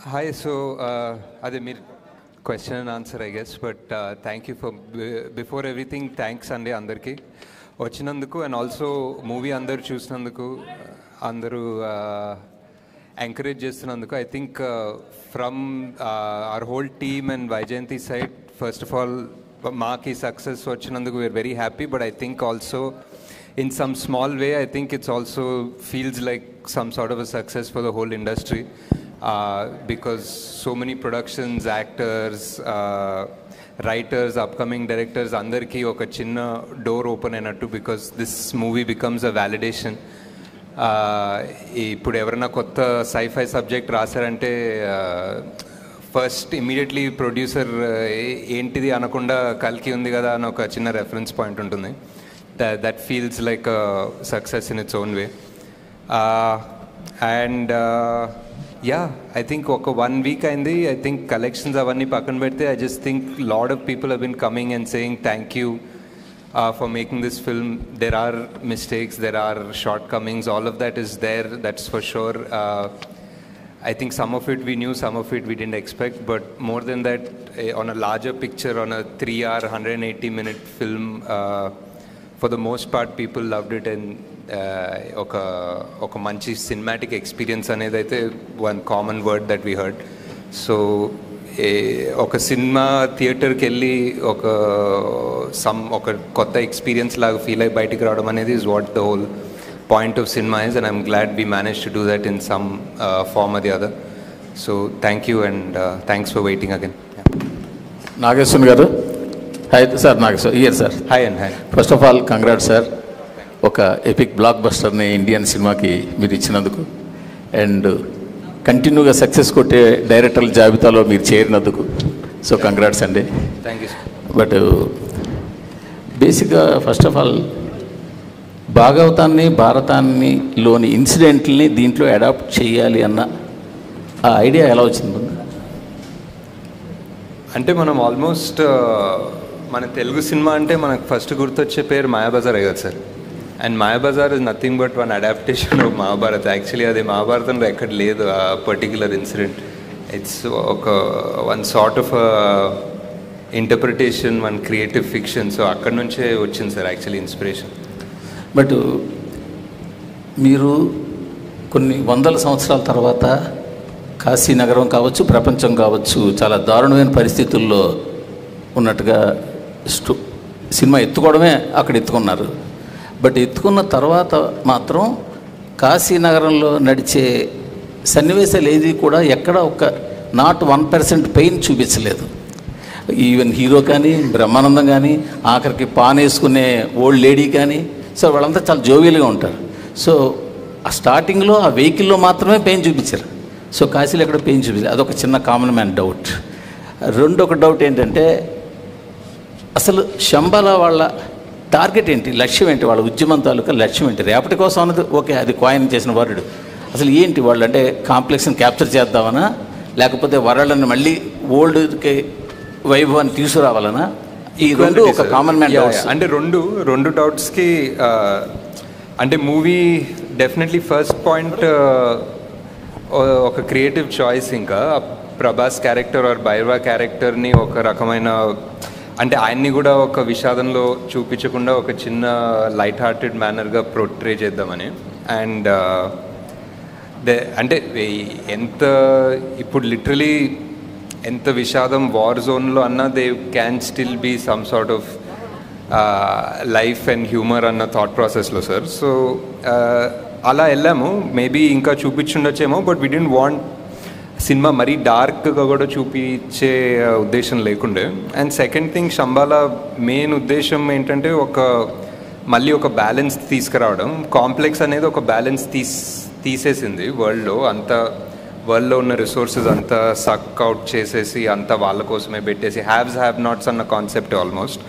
Hi, so Ademir, question and answer, I guess. But thank you for before everything. Thanks, Sunday Andarki, Ochinanduku, and also movie Andar Chusnanduku, Andaru encourage Chestunnanduku. I think from our whole team and Vaijayanti side, first of all, Maki success Ochinanduku, we are very happy. But I think also, in some small way, I think it's also feels like some sort of a success for the whole industry. Because so many productions, actors, writers, upcoming directors, andarki oka chinna door open ainattu because this movie becomes a validation. ఇప్పుడు ఎవరైనా కొత్త sci-fi subject రాశారంటే first immediately producer ఏంటిది అనకుండా కల్కి ఉంది కదా అని ఒక చిన్న రెఫరెన్స్ పాయింట్ ఉంటుంది. That feels like success in its own way. And yeah, I think oka 1 week aindi. I think collections avanni pakkan pedte, I just think lot of people have been coming and saying thank you for making this film. There are mistakes, there are shortcomings, all of that is there, that's for sure. I think some of it we knew, some of it we didn't expect, but more than that, on a larger picture, on a 3-hour 180-minute film, for the most part people loved it. And ఒక మంచి cinematic experience అనేది అయితే one common word that we heard. So ఒక cinema థియేటర్కి వెళ్ళి ఒక కొత్త experience లాగా ఫీల్ అయ్యి బయటికి రావడం అనేది is what the whole point of cinema is. And I'm glad we manage to do that in some form or the other. So thank you and thanks for waiting again. Nageshwar garu, hi sir. Nageshwar here sir. Hi and hi. First of all congrats sir, ఒక epic బ్లాక్ బస్టర్ని Indian సినిమాకి మీరు ఇచ్చినందుకు, and కంటిన్యూగా success కొట్టే డైరెక్టర్ల జాబితాలో మీరు చేరినందుకు. సో కంగ్రాట్స్ అండి. Thank you. బట్ బేసిక్గా ఫస్ట్ ఆఫ్ ఆల్ భాగవతాన్ని, భారతాన్ని లోని ఇన్సిడెంట్ని దీంట్లో అడాప్ట్ చేయాలి అన్న ఆ ఐడియా ఎలా వచ్చింది? అంటే మనం ఆల్మోస్ట్ మన తెలుగు సినిమా అంటే మనకు ఫస్ట్ గుర్తొచ్చే పేరు మాయాబజారే కదా sir. And Mayabazar is nothing but one adaptation of Mahabharat. Actually అది మహాభారతంలో ఎక్కడ లేదు ఆ పర్టిక్యులర్ ఇన్సిడెంట్. ఇట్స్ ఒక one sort of interpretation, one creative fiction. So అక్కడ నుంచే వచ్చింది సార్ యాక్చువల్లీ ఇన్స్పిరేషన్. బట్ మీరు కొన్ని వందల సంవత్సరాల తర్వాత కాశీ నగరం కావచ్చు, ప్రపంచం కావచ్చు, చాలా దారుణమైన పరిస్థితుల్లో ఉన్నట్టుగా సినిమా ఎత్తుకోవడమే అక్కడ ఎత్తుకున్నారు. బట్ ఎత్తుకున్న తర్వాత మాత్రం కాశీ నగరంలో నడిచే సన్నివేశాలు ఏది కూడా ఎక్కడ ఒక నాట్ 1% పెయిన్ చూపించలేదు. ఈవెన్ హీరో కానీ, బ్రహ్మానందం కానీ, ఆఖరికి పాన్ వేసుకునే ఓల్డ్ లేడీ కానీ, సో వాళ్ళంతా చాలా జోవియల్గా ఉంటారు. సో ఆ స్టార్టింగ్లో ఆ వెహికల్లో మాత్రమే పెయిన్ చూపించారు. సో కాశీలో ఎక్కడ పెయిన్ చూపించారు. అదొక చిన్న కామన్ మ్యాన్ డౌట్. రెండొక డౌట్ ఏంటంటే, అసలు శంబాల వాళ్ళ టార్గెట్ ఏంటి, లక్ష్యం ఏంటి, వాళ్ళ ఉద్యమం తాలూకా లక్ష్యం ఏంటి? రేపటి కోసం అన్నది ఓకే, అది కాయిన్ చేసిన వరుడు. అసలు ఏంటి వాళ్ళు అంటే కాంప్లెక్స్ని క్యాప్చర్ చేద్దామనా, లేకపోతే వరల్డ్ని మళ్ళీ ఓల్డ్కి వైభవాన్ని తీసుకురావాలనా? ఈ రెండు ఒక కామన్ మ్యాన్ డౌట్స్. అంటే రెండు డౌట్స్కి అంటే మూవీ డెఫినెట్లీ ఫస్ట్ పాయింట్ ఒక క్రియేటివ్ చాయిస్. ఇంకా ప్రభాస్ క్యారెక్టర్ ఆర్ భైరవ క్యారెక్టర్ని ఒక రకమైన అంటే ఆయన్ని కూడా ఒక విషాదంలో చూపించకుండా ఒక చిన్న లైట్ హార్టెడ్ మేనర్గా పోర్ట్రే చేద్దామని. అండ్ అంటే ఎంత ఇప్పుడు లిటరలీ ఎంత విషాదం వార్ జోన్లో అన్నా they can still be some sort of life and humour అన్న థాట్ ప్రాసెస్లో సార్. సో అలా వెళ్ళాము. మేబీ ఇంకా చూపించుండొచ్చేమో, but we don't want cinema మరీ డార్క్గా కూడా చూపించే ఉద్దేశం లేకుండే. And second thing, Shambhala main ఉద్దేశం ఏంటంటే మళ్ళీ ఒక బ్యాలెన్స్ తీసుకురావడం. కాంప్లెక్స్ అనేది ఒక బ్యాలెన్స్ తీసేసింది వరల్డ్లో. వరల్డ్లో ఉన్న రిసోర్సెస్ అంతా సక్ అవుట్ చేసేసి అంతా వాళ్ళ కోసమే పెట్టేసి హ్యావ్స్ హ్యావ్ నాట్స్ అన్న కాన్సెప్ట్ ఆల్మోస్ట్.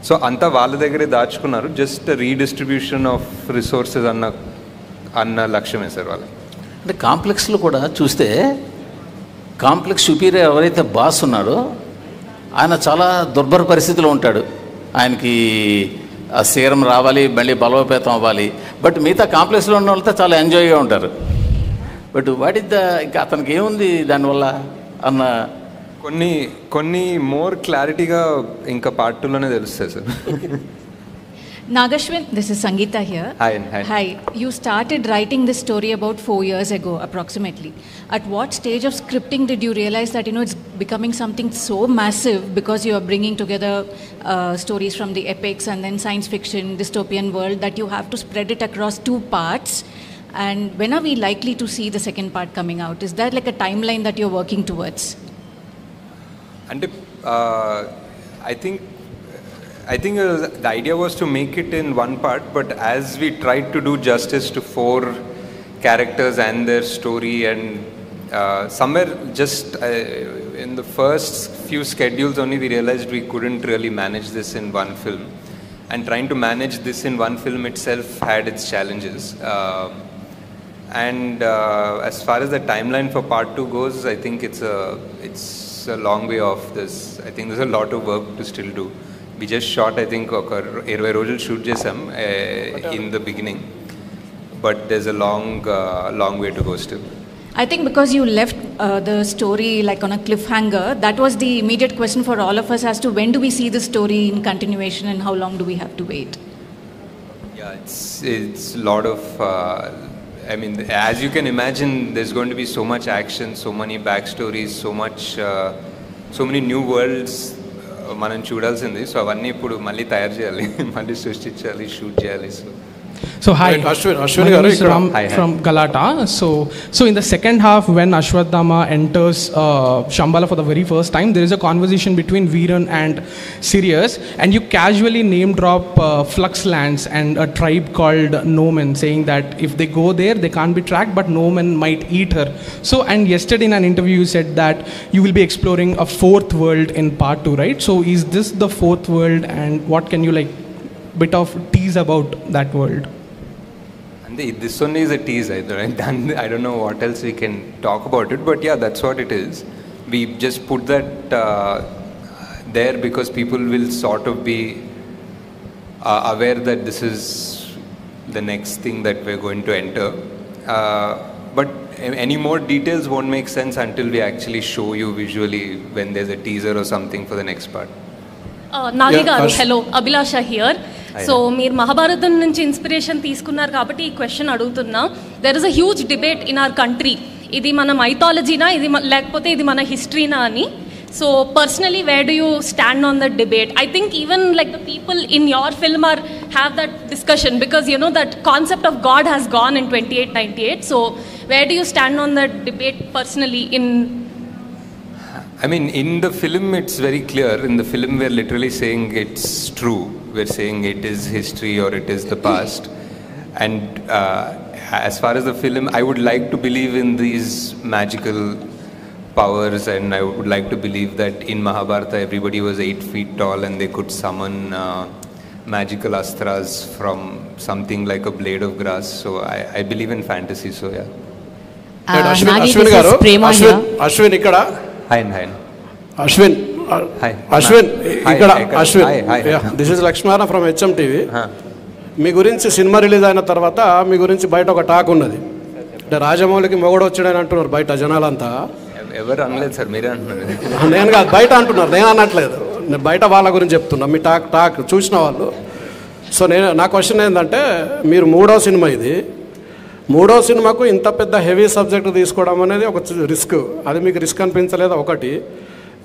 సో అంతా వాళ్ళ దగ్గరే దాచుకున్నారు. జస్ట్ రీడిస్ట్రిబ్యూషన్ ఆఫ్ రిసోర్సెస్ అన్న లక్ష్యమే సార్ వాళ్ళు. అంటే కాంప్లెక్స్లో కూడా చూస్తే కాంప్లెక్స్ సుపీరియర్ ఎవరైతే బాస్ ఉన్నారో ఆయన చాలా దుర్భర పరిస్థితిలో ఉంటాడు. ఆయనకి ఆ సీరం రావాలి, మళ్ళీ బలోపేతం అవ్వాలి. బట్ మిగతా కాంప్లెక్స్లో ఉన్న వాళ్ళతో చాలా ఎంజాయ్గా ఉంటారు. బట్ వాట్ ఇస్ ద ఇంకా అతనికి ఏముంది దానివల్ల అన్న కొన్ని మోర్ క్లారిటీగా ఇంకా పార్ట్ 2లోనే తెలుస్తాయి sir. Nagashwin, this is Sangeeta here. Hi. Hi. You started writing this story about 4 years ago, approximately. At what stage of scripting did you realize that, it's becoming something so massive because you are bringing together stories from the epics and then science fiction, dystopian world, that you have to spread it across 2 parts? And when are we likely to see the second part coming out? Is there like a timeline that you're working towards? And I think the idea was to make it in 1 part, but as we tried to do justice to 4 characters and their story, and somewhere just in the first few schedules only we realized we couldn't really manage this in 1 film, and trying to manage this in 1 film itself had its challenges. And as far as the timeline for part 2 goes, I think it's a long way off this. I think there's a lot of work to still do. We just shot, I think, 20 రోజులు shoot చేసాం in the beginning, but there's a long way to go still. I think because you left the story like on a cliffhanger, that was the immediate question for all of us as to when do we see the story in continuation and how long do we have to wait? Yeah, it's a lot of I mean, as you can imagine, there's going to be so much action, so many backstories, so many new worlds మనం చూడాల్సింది. So అవన్నీ ఇప్పుడు మళ్ళీ తయారు చేయాలి, మళ్ళీ సృష్టించాలి, shoot చేయాలి. So hi, Ashwin garu from Galata. So in the second half, when Ashwadhama enters Shambhala for the very first time, there is a conversation between Veeran and Sirius, and you casually name drop Fluxlands and a tribe called Nomen, saying that if they go there, they can't be tracked, but Nomen might eat her. So, and yesterday in an interview, you said that you will be exploring a 4th world in part 2, right? So is this the 4th world, and what can you bit of tease about that world? And this only is a tease, right? I don't know what else we can talk about it, but yeah, that's what it is. We just put that there because people will sort of be aware that this is the next thing that we're going to enter. But any more details won't make sense until we actually show you visually when there's a teaser or something for the next part. Nagi garu, hello, Abhilasha here. So మీరు మహాభారతం నుంచి inspiration తీసుకున్నారు కాబట్టి ఈ question అడుగుతున్నా. There is a huge debate in our country, ఇది మన మైథాలజీనా, ఇది లేకపోతే ఇది మన హిస్టరీనా అని. So personally where do you stand on that debate? I think even like the people in your film or have that discussion because you know that concept of God has gone in 2898. So where do you stand on that debate personally in? I mean, in the film it's very clear. In the film we're literally saying it's true. We're saying it is history or it is the past. And as far as the film, I would like to believe in these magical powers, and I would like to believe that in Mahabharata everybody was 8 feet tall and they could summon magical astras from something like a blade of grass. So I believe in fantasy, so yeah. Ashwin garu, Ashwin ikkada. Hi. Ashwin. Hi. Ashwin. Ikkada. Ashwin. Hi. Yeah. This is Lakshmana from HMTV. మీ గురించి cinema release అయిన తర్వాత మీ గురించి బయట ఒక talk ఉన్నది. అంటే రాజమౌళికి మొగడు వచ్చాడని అంటున్నారు బయట జనాలంతా. ఎవరు అనలేదు సార్, మీరే అంటున్నారు. నేను కాదు, బయట అంటున్నారు, నేను అనట్లేదు. నేను బయట వాళ్ళ గురించి చెప్తున్నా, మీ టాక్ చూసిన వాళ్ళు. సో నా క్వశ్చన్ ఏంటంటే, మీరు 3వ సినిమా ఇది, 3వ సినిమాకు ఇంత పెద్ద హెవీ సబ్జెక్ట్ తీసుకోవడం అనేది ఒక రిస్క్. అది మీకు రిస్క్ అనిపించలేదా? ఒకటి.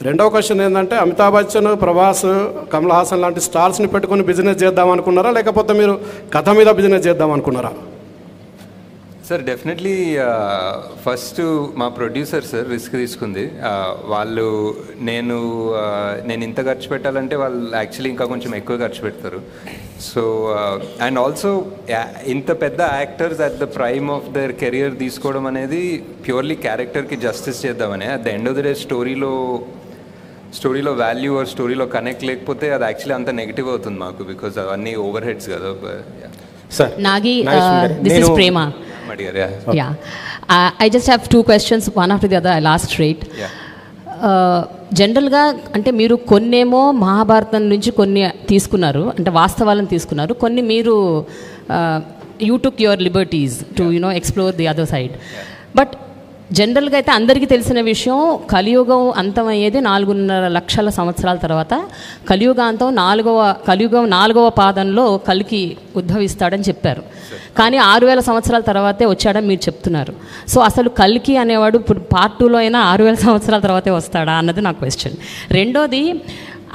2వ క్వశ్చన్ ఏంటంటే, అమితాబ్ బచ్చన్, ప్రభాస్, కమల్ హాసన్ లాంటి స్టార్స్ని పెట్టుకుని బిజినెస్ చేద్దాం అనుకున్నారా, లేకపోతే మీరు కథ మీద బిజినెస్ చేద్దాం అనుకున్నారా? సార్ డెఫినెట్లీ ఫస్ట్ మా ప్రొడ్యూసర్ సార్ రిస్క్ తీసుకుంది. వాళ్ళు నేను ఇంత ఖర్చు పెట్టాలంటే వాళ్ళు యాక్చువల్లీ ఇంకా కొంచెం ఎక్కువ ఖర్చు పెడతారు. సో అండ్ ఆల్సో ఇంత పెద్ద actors at the prime of their career తీసుకోవడం అనేది ప్యూర్లీ క్యారెక్టర్కి జస్టిస్ చేద్దామని. At the end of the day స్టోరీలో వాల్యూ ఆర్ స్టోరీలో కనెక్ట్ లేకపోతే అది యాక్చువల్లీ అంత నెగిటివ్ అవుతుంది మాకు, బికాజ్ అవన్నీ ఓవర్ హెడ్స్ కదా. Nagi, this is Prema. Yeah. I just have 2 questions, one after the other. I'll ask straight. జనరల్గా అంటే మీరు కొన్నేమో మహాభారతం నుంచి కొన్ని తీసుకున్నారు, అంటే వాస్తవాలను తీసుకున్నారు, కొన్ని మీరు you took your liberties to explore the other side. But జనరల్గా అయితే అందరికీ తెలిసిన విషయం, కలియుగం అంతమయ్యేది 4.5 లక్షల సంవత్సరాల తర్వాత. కలియుగాంతం కలియుగం 4వ పాదంలో కలికి ఉద్భవిస్తాడని చెప్పారు. కానీ 6000 సంవత్సరాల తర్వాతే వచ్చాడని మీరు చెప్తున్నారు. సో అసలు కలికి అనేవాడు ఇప్పుడు పార్ట్ 2లో అయినా 6000 సంవత్సరాల తర్వాతే వస్తాడా అన్నది నా క్వశ్చన్. రెండోది,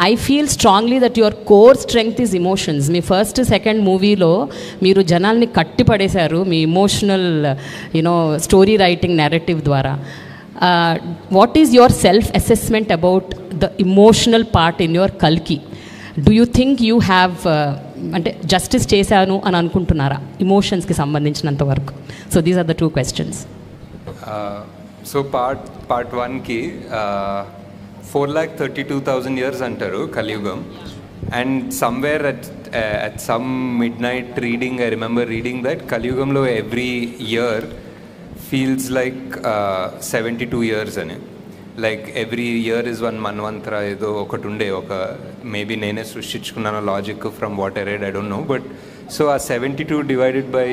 I feel strongly that your core strength is emotions. మీ ఫస్ట్ సెకండ్ మూవీలో మీరు జనాల్ని కట్టిపడేశారు మీ ఇమోషనల్ స్టోరీ రైటింగ్ నెరేటివ్ ద్వారా. What is your self assessment about the emotional part in your కల్కి? Do you think you have అంటే justice చేశాను అని అనుకుంటున్నారా ఇమోషన్స్కి సంబంధించినంత వరకు? So these are the 2 questions. So part 1కి 4,32,000 years అంటారు కలియుగం. And somewhere at some midnight reading, I remember reading that కలియుగంలో every year feels like 72 years అని. Like every year is one మన్వంతర ఏదో ఒకటి ఉండే, ఒక మేబీ నేనే సృష్టించుకున్నాను logic from what I read, I don't know. But so uh 72 divided by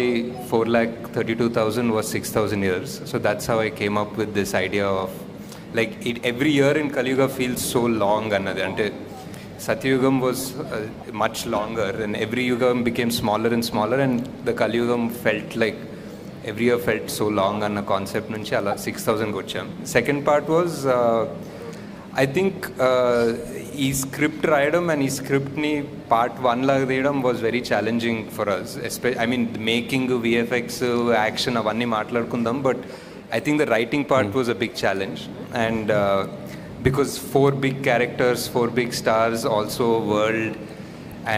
4,32,000 was 6,000 years. So that's how I came up with this idea of like every year in Kaliyuga feels so long annadi. Ante Satyugam was much longer and every yugam became smaller and smaller, and the Kaliyugam felt like every year felt so long anna concept nunchi ala 6,000 ki vacham. Second part was I think ee script rayadam and ee script ni part 1 la teyadam was very challenging for us. I mean making, VFX, action avanni maatladukundam, but I think the writing part was a big challenge, and because 4 big characters, 4 big stars, also world,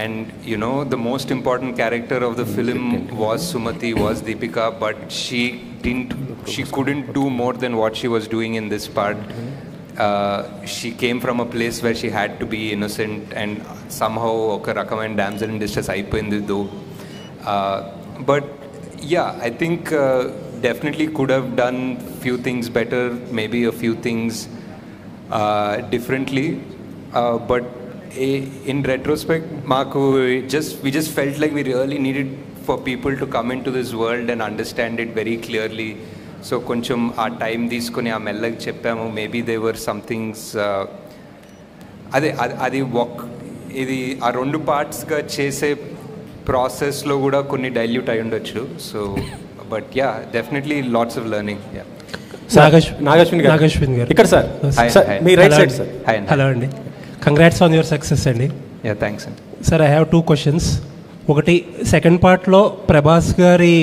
and the most important character of the film was Sumati, was Deepika, but she couldn't do more than what she was doing in this part. She came from a place where she had to be innocent, and somehow oka rakamaina damsel in distress ayipoyindi though. But yeah, I think definitely could have done few things better, maybe a few things differently, but in retrospect we just felt like we really needed for people to come into this world and understand it very clearly. So koncham aa time తీసుకొని ఆ మెల్లగా చెప్పాము. maybe there were some things అది ఇది ఆ 2 పార్ట్స్గా చేసే ప్రాసెస్లో కూడా కొన్ని డైల్యూట్ అయి ఉండొచ్చు. So but yeah, definitely lots of learning. Yeah. Nagashwin గారు ఇక్కడ సార్, మీ రైట్ సైడ్ సార్. హలో అండి, కంగ్రాట్స్ ఆన్ యువర్ సక్సెస్ అండి. యా, థ్యాంక్స్ అండి. Sir, I have 2 questions. ఒకటి, సెకండ్ పార్ట్లో ప్రభాస్ గారి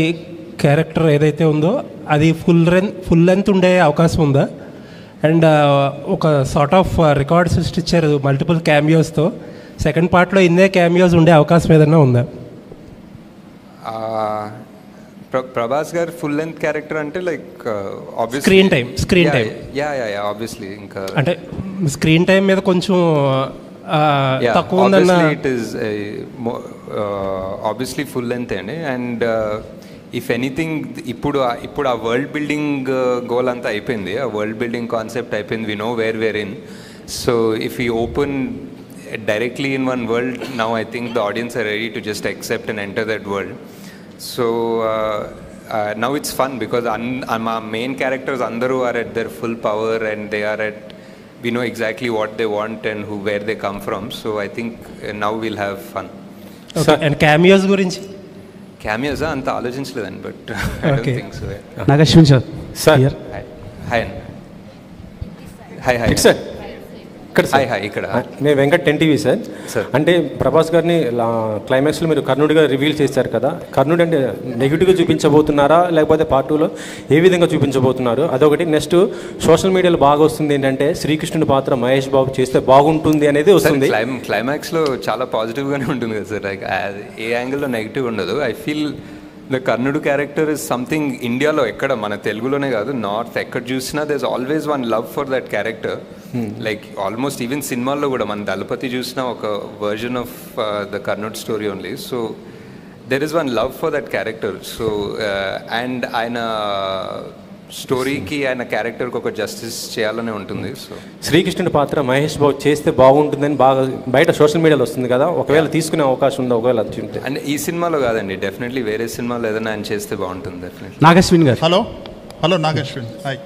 క్యారెక్టర్ ఏదైతే ఉందో అది ఫుల్ లెంత్ ఉండే అవకాశం ఉందా? అండ్ ఒక సార్ట్ ఆఫ్ రికార్డ్ సృష్టించారు మల్టిపుల్ క్యామియోస్తో. సెకండ్ పార్ట్లో ఇన్నే క్యామియోస్ ఉండే అవకాశం ఏదైనా ఉందా? ప్రభాస్ గారు ఫుల్ లెంత్ క్యారెక్టర్ అంటే like screen time yeah obviously ఇంకా అంటే స్క్రీన్ టైం మీద కొంచెం తక్కువ ఉందన్న. It is obviously full length అండి. అండ్ ఇఫ్ ఎనీథింగ్ ఇప్పుడు ఆ వరల్డ్ బిల్డింగ్ గోల్ అంతా అయిపోయింది, ఆ వరల్డ్ బిల్డింగ్ కాన్సెప్ట్ అయిపోయింది. We know where we're in. So if you open directly in one world, now I think the audience are ready to just accept and enter that world. So now it's fun because our main characters andaru are at their full power, and they are we know exactly what they want and where they come from. So I think now we'll have fun. Okay. And cameos gurinchi? Cameos anta alochinchaleden, but I don't think so. Nagashwin sir. Hi. It's sir. ఇక్కడ నేను Venkat 10TV sir. అంటే ప్రభాస్ గారిని క్లైమాక్స్లో మీరు కర్ణుడిగా reveal చేశారు కదా, కర్ణుడు అంటే నెగిటివ్గా చూపించబోతున్నారా లేకపోతే పార్ట్ 2లో ఏ విధంగా చూపించబోతున్నారు? అదొకటి. నెక్స్ట్ సోషల్ మీడియాలో బాగా వస్తుంది ఏంటంటే శ్రీకృష్ణుడి పాత్ర మహేష్ బాబు చేస్తే బాగుంటుంది అనేది వస్తుంది. క్లైమాక్స్లో చాలా పాజిటివ్గానే ఉంటుంది కదా సార్, లైక్ ఏ యాంగిల్లో నెగిటివ్ ఉండదు. ఐ ఫీల్ ద కర్ణుడు క్యారెక్టర్ ఇస్ సంథింగ్ ఇండియాలో ఎక్కడ, మన తెలుగులోనే కాదు, నార్త్ ఎక్కడ చూసినా there is always one love for that character. Like almost even సినిమాల్లో కూడా మన దళపతి చూసిన ఒక వర్జన్ ఆఫ్ ద కర్ణుడ్ story only. So there is one love for that character. So and ఆయన స్టోరీకి ఆయన క్యారెక్టర్కి ఒక జస్టిస్ చేయాలనే ఉంటుంది. సో శ్రీకృష్ణుడి పాత్ర మహేష్ బాబు చేస్తే బాగుంటుందని బాగా బయట సోషల్ మీడియాలో వస్తుంది కదా, ఒకవేళ తీసుకునే అవకాశం ఉందా? ఒకవేళ ఉంటే అంటే ఈ సినిమాలో కాదండి, డెఫినెట్లీ వేరే సినిమాలో ఏదైనా ఆయన చేస్తే బాగుంటుంది. డెఫినెట్లీ. నాగశ్విన్ గారు. Hello, Nagashwin. Hi.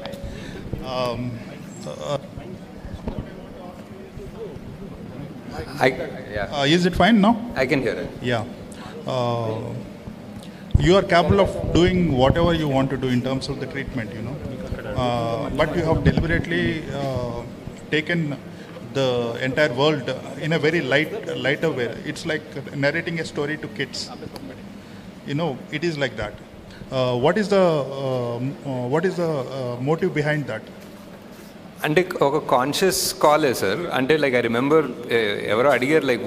Is it fine now? I can hear it. Yeah. You are capable of doing whatever you want to do in terms of the treatment, you know. But you have deliberately taken the entire world in a very lighter way. It's like narrating a story to kids. You know, it is like that. What is the motive behind that? అంటే ఒక conscious కాలే sir. అంటే like I remember ఎవరో అడిగారు like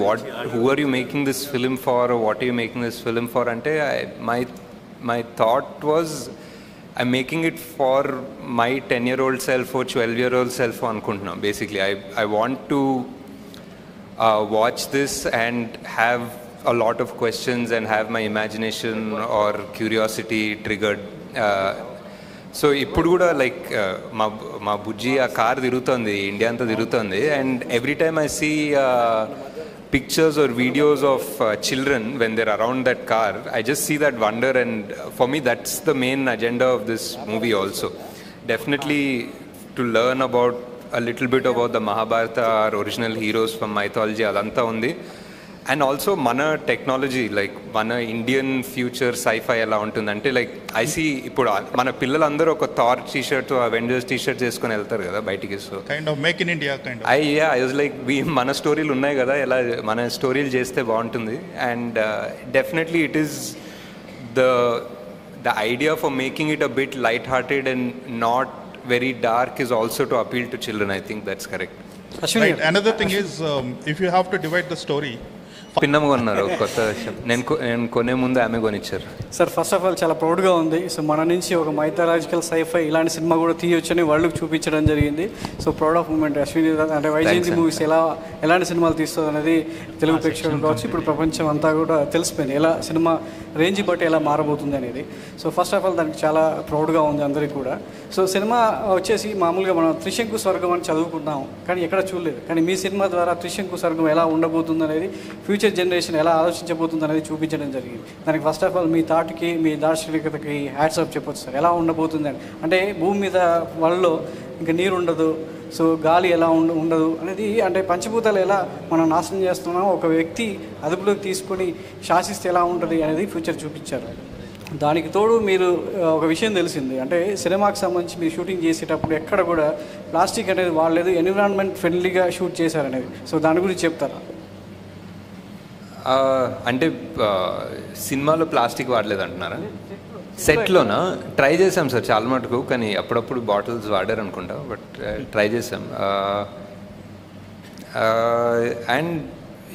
who are you making this film for, what are you making this film for అంటే my thought was I making it for my 10-year-old self, 12-year-old self అనుకుంటున్నాం. Basically I want to watch this and have a lot of questions and have my imagination or curiosity triggered. So ఇప్పుడు కూడా like మా బుజ్జి ఆ car తిరుగుతుంది, India అంతా తిరుగుతుంది, and every time I see pictures or videos of children when they're around that car, I just see that wonder, and for me that's the main agenda of this movie also. Definitely to learn about a little bit about the Mahabharata, our original heroes from mythology, adanta undi. And also mana technology, like mana Indian future sci-fi ఎలా ఉంటుందంటే like I see ఇప్పుడు మన పిల్లలందరూ ఒక Thar T-shirt, Avengers T-shirt చేసుకొని వెళ్తారు కదా బయటికి. So kind of make in India kind of I was like మన స్టోరీలు ఉన్నాయి కదా, ఎలా మన స్టోరీలు చేస్తే బాగుంటుంది. And definitely it is the idea for making it a bit light hearted and not very dark is also to appeal to children. I think that's correct. Right. Another thing is if you have to divide the story, పిన్నమ్మ కొన్నారు కొత్త విషయం. నేను కొనే ముందు ఆమె కొనిచ్చారు. Sir first of all చాలా ప్రౌడ్గా ఉంది. సో మన నుంచి ఒక మైథలాజికల్ సైఫై ఇలాంటి సినిమా కూడా తీయొచ్చని వరల్డ్కి చూపించడం జరిగింది. So proud of moment. Ashwini అంటే వైజయంతి మూవీస్ ఎలాంటి సినిమాలు తీస్తుంది అనేది తెలుగు ప్రేక్షకులు కావచ్చు, ఇప్పుడు ప్రపంచం అంతా కూడా తెలిసిపోయింది ఎలా సినిమా రేంజ్ బట్టి ఎలా మారబోతుంది అనేది. సో ఫస్ట్ ఆఫ్ ఆల్ దానికి చాలా ప్రౌడ్గా ఉంది అందరికీ కూడా. సో సినిమా వచ్చేసి మామూలుగా మనం త్రిశంకు స్వర్గం అని చదువుకుంటాం కానీ ఎక్కడ చూడలేదు. కానీ మీ సినిమా ద్వారా త్రిశంకు స్వర్గం ఎలా ఉండబోతుంది అనేది, ఫ్యూచర్ జనరేషన్ ఎలా ఆలోచించబోతుంది అనేది చూపించడం జరిగింది. దానికి ఫస్ట్ ఆఫ్ ఆల్ మీ థాట్కి, మీ దార్శనికతకి హ్యాట్స్ ఆఫ్ చెప్పొచ్చు సార్. ఎలా ఉండబోతుంది అని అంటే భూమి మీద వరల్డ్లో ఇంకా నీరు ఉండదు, సో గాలి ఎలా ఉండదు అనేది, అంటే పంచభూతాలు ఎలా మనం నాశనం చేస్తున్నామో ఒక వ్యక్తి అదుపులోకి తీసుకొని శాసిస్తే ఎలా ఉంటుంది అనేది ఫ్యూచర్ చూపించారు. దానికి తోడు మీరు ఒక విషయం తెలిసింది, అంటే సినిమాకి సంబంధించి మీరు షూటింగ్ చేసేటప్పుడు ఎక్కడ కూడా ప్లాస్టిక్ అనేది వాడలేదు, ఎన్విరాన్మెంట్ ఫ్రెండ్లీగా షూట్ చేశారనేది. సో దాని గురించి చెప్తారా? అంటే సినిమాలో ప్లాస్టిక్ వాడలేదు అంటున్నారా? సెట్లోనా? ట్రై చేసాం సార్ చాలా మటుకు, కానీ అప్పుడప్పుడు బాటిల్స్ వాడారు అనుకుంటా, బట్ ట్రై చేసాం. And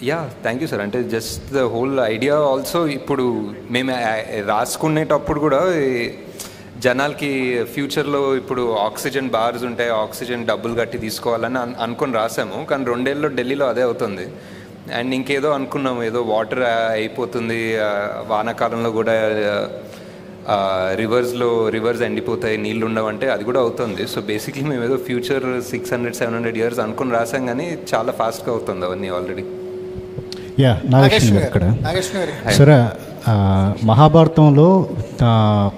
yeah, thank you sir. అంటే just the whole idea also ఇప్పుడు మేము రాసుకునేటప్పుడు కూడా జనాలకి ఫ్యూచర్లో ఇప్పుడు ఆక్సిజన్ బార్స్ ఉంటాయి, ఆక్సిజన్ డబ్బులు కట్టి తీసుకోవాలని అనుకొని రాసాము. కానీ 2 ఏళ్ళలో ఢిల్లీలో అదే అవుతుంది. అండ్ ఇంకేదో అనుకున్నాము, ఏదో వాటర్ అయిపోతుంది, వానాకాలంలో కూడా రివర్స్ ఎండిపోతాయి, నీళ్ళు ఉండవంటే అది కూడా అవుతుంది. సో బేసిక్లీ మేము ఏదో ఫ్యూచర్ 600-700 years అనుకుని రాసాం, కానీ చాలా ఫాస్ట్గా అవుతుంది అవన్నీ ఆల్రెడీ. యా, నాగేశ్వరి గారు ఇక్కడ. సరే, మహాభారతంలో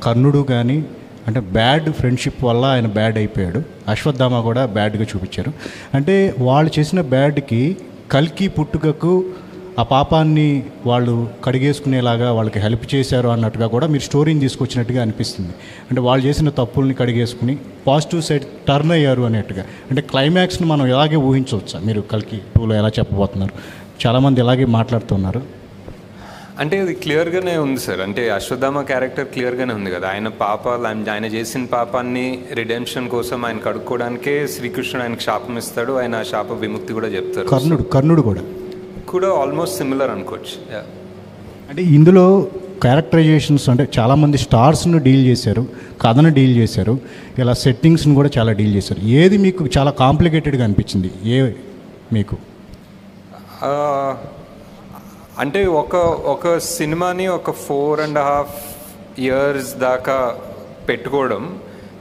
కర్ణుడు కానీ అంటే బ్యాడ్ ఫ్రెండ్షిప్ వల్ల ఆయన బ్యాడ్ అయిపోయాడు, అశ్వత్థామ కూడా బ్యాడ్గా చూపించారు. అంటే వాళ్ళు చేసిన బ్యాడ్కి కల్కి పుట్టుకకు ఆ పాపాన్ని వాళ్ళు కడిగేసుకునేలాగా వాళ్ళకి హెల్ప్ చేశారు అన్నట్టుగా కూడా మీరు స్టోరీని తీసుకొచ్చినట్టుగా అనిపిస్తుంది. అంటే వాళ్ళు చేసిన తప్పుల్ని కడిగేసుకుని పాజిటివ్ సైడ్ టర్న్ అయ్యారు అనేట్టుగా. అంటే క్లైమాక్స్ని మనం ఇలాగే ఊహించవచ్చా? మీరు కల్కి 2లో ఎలా చెప్పబోతున్నారు? చాలామంది ఇలాగే మాట్లాడుతున్నారు. అంటే అది క్లియర్గానే ఉంది సార్. అంటే అశ్వత్థామ క్యారెక్టర్ క్లియర్గానే ఉంది కదా, ఆయన పాపాలు, ఆయన చేసిన పాపాన్ని రిడెంప్షన్ కోసం ఆయన కడుక్కోవడానికే శ్రీకృష్ణుడు ఆయనకు శాపం ఇస్తాడు, ఆయన శాప విముక్తి కూడా చెప్తారు. కర్ణుడు కూడా ఆల్మోస్ట్ సిమిలర్ అనుకోవచ్చు. అంటే ఇందులో క్యారెక్టరైజేషన్స్ అంటే చాలామంది స్టార్స్ను డీల్ చేశారు, కథను డీల్ చేశారు, ఇలా సెట్టింగ్స్ని కూడా చాలా డీల్ చేశారు. ఏది మీకు చాలా కాంప్లికేటెడ్గా అనిపించింది? మీకు అంటే ఒక సినిమాని ఒక 4.5 years దాకా పెట్టుకోవడం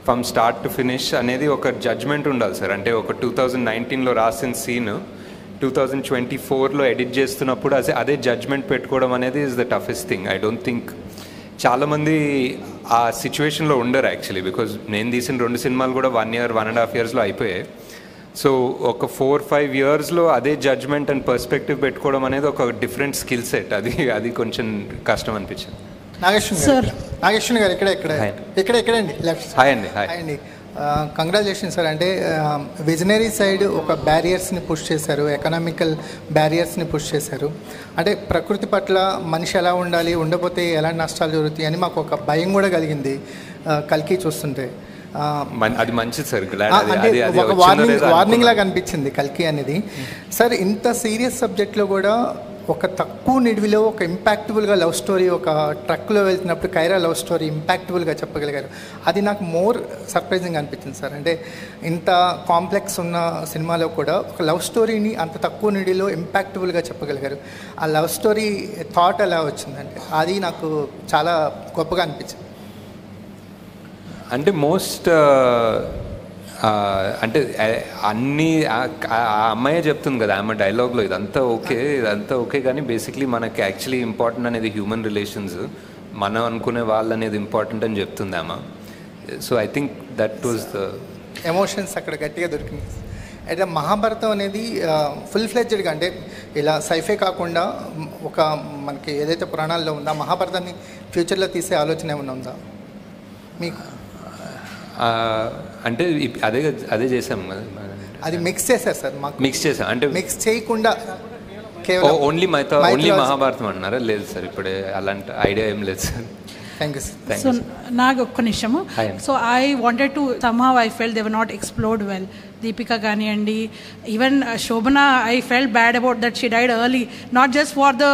ఫ్రమ్ స్టార్ట్ టు ఫినిష్ అనేది ఒక జడ్జ్మెంట్ ఉండాలి సార్. అంటే ఒక 2019లో రాసిన సీన్ 2024లో ఎడిట్ చేస్తున్నప్పుడు అదే జడ్జ్మెంట్ పెట్టుకోవడం అనేది is the toughest thing. I don't think చాలామంది ఆ సిచ్యువేషన్లో ఉండరు యాక్చువల్లీ, బికాజ్ నేను తీసిన 2 సినిమాలు కూడా 1 year 1.5 yearsలో అయిపోయాయి. సో ఒక 4-5 yearsలో అదే జడ్జ్మెంట్ అండ్ పర్స్పెక్టివ్ పెట్టుకోవడం అనేది ఒక డిఫరెంట్ స్కిల్ సెట్. అది కొంచెం కష్టం అనిపించింది. నాగేశ్వరి గారు ఇక్కడండి లెఫ్ట్. హాయ్ అండి. హాయ్ అండి. Congratulation sir. అంటే విజనరీ సైడ్ ఒక బ్యారియర్స్ని పుష్ చేశారు, ఎకనామికల్ బ్యారియర్స్ని పుష్ చేశారు. అంటే ప్రకృతి పట్ల మనిషి ఎలా ఉండాలి, ఉండకపోతే ఎలాంటి నష్టాలు జరుగుతాయి అని మాకు ఒక భయం కూడా కలిగింది కల్కి చూస్తుంటే. అది మంచిది సార్. అంటే ఒక వార్నింగ్ లాగా అనిపించింది కల్కి అనేది. సార్ ఇంత సీరియస్ సబ్జెక్ట్లో కూడా ఒక తక్కువ నిడివిలో ఒక ఇంపాక్టబుల్గా లవ్ స్టోరీ, ఒక ట్రక్లో వెళ్తున్నప్పుడు కైరా లవ్ స్టోరీ ఇంపాక్టబుల్గా చెప్పగలిగారు. అది నాకు మోర్ సర్ప్రైజింగ్ అనిపించింది సార్. అంటే ఇంత కాంప్లెక్స్ ఉన్న సినిమాలో కూడా ఒక లవ్ స్టోరీని అంత తక్కువ నిడిలో ఇంపాక్టబుల్గా చెప్పగలిగారు. ఆ లవ్ స్టోరీ థాట్ ఎలా వచ్చిందంటే అది నాకు చాలా గొప్పగా అనిపించింది. అంటే అంటే అన్నీ ఆ అమ్మాయే చెప్తుంది కదా ఆమె డైలాగ్లో, ఇదంతా ఓకే కానీ బేసిక్లీ మనకి యాక్చువల్లీ ఇంపార్టెంట్ అనేది హ్యూమన్ రిలేషన్స్, మనం అనుకునే వాళ్ళు అనేది ఇంపార్టెంట్ అని చెప్తుంది ఆమె. So I think that was the emotions అక్కడ గట్టిగా దొరికింది. అయితే మహాభారతం అనేది ఫుల్ ఫ్లెడ్జ్డ్గా, అంటే ఇలా సైఫే కాకుండా ఒక మనకి ఏదైతే పురాణాల్లో ఉందో మహాభారతాన్ని ఫ్యూచర్లో తీసే ఆలోచన ఏమైనా ఉందా మీకు? అంటే అదే చేసాం కదా, అది మిక్స్ చేశారు సార్. మిక్స్ చేసాం అంటే మిక్స్ చేయకుండా ఓన్లీ మహాభారతం అన్నారా? లేదు సార్, ఇప్పుడే అలాంటి ఐడియా ఏం లేదు సార్. So నాకు ఒక్క నిమిషము. So I wanted to somehow I felt they were not explored well. Deepika కానివ్వండి, even Shobhana, I felt bad about that she died early, not just for the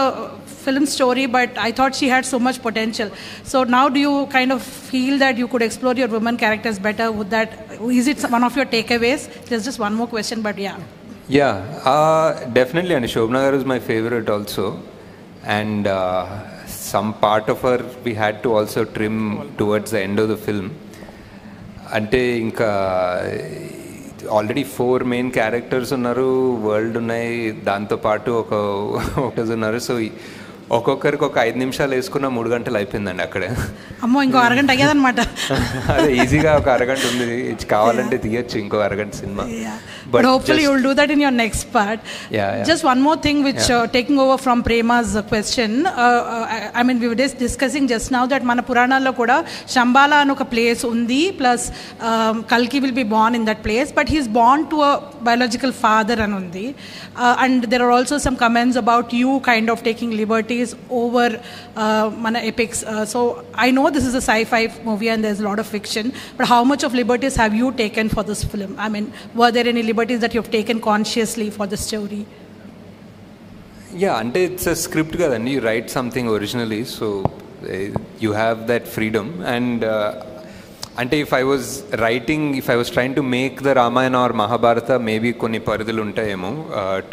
film story, but I thought she had so much potential. So now do you kind of feel that you could explore your women characters better? Would that, is it one of your takeaways? There's just one more question, but yeah, definitely. And Shobana Garu is my favorite also, and some part of her we had to also trim towards the end of the film. Ante inka already 4 main characters ఉన్నారు, world ఉన్నాయి, దాంతో పాటు ఒకటి ఉన్నారు. So ఒక్కొక్కరికి ఒక 5 నిమిషాలు వేసుకున్న 3 గంటలు అయిపోయిందండి అక్కడే. అమ్మో, ఇంకో అరగంట అయ్యేదన్నమాట. అదే ఈజీగా ఒక అరగంట ఉంది, కావాలంటే తీయచ్చు ఇంకో అరగంట cinema. But hopefully you will do that in your next part. Just one more thing which taking over from Prema's question, I mean we were just discussing just now that mana puranallo kuda Shambhala an oka place undi, plus Kalki will be born in that place, but he is born to a biological father an undi, and there are also some comments about you kind of taking liberties over mana epics. So I know this is a sci-fi movie and there's a lot of fiction, but how much of liberties have you taken for this film? I mean, were there any liberties that you have taken consciously for the story? And it's a script kadandi, you write something originally, so you have that freedom. And if I was trying to make the Ramayana or Mahabharata, maybe konni paridulu untayemo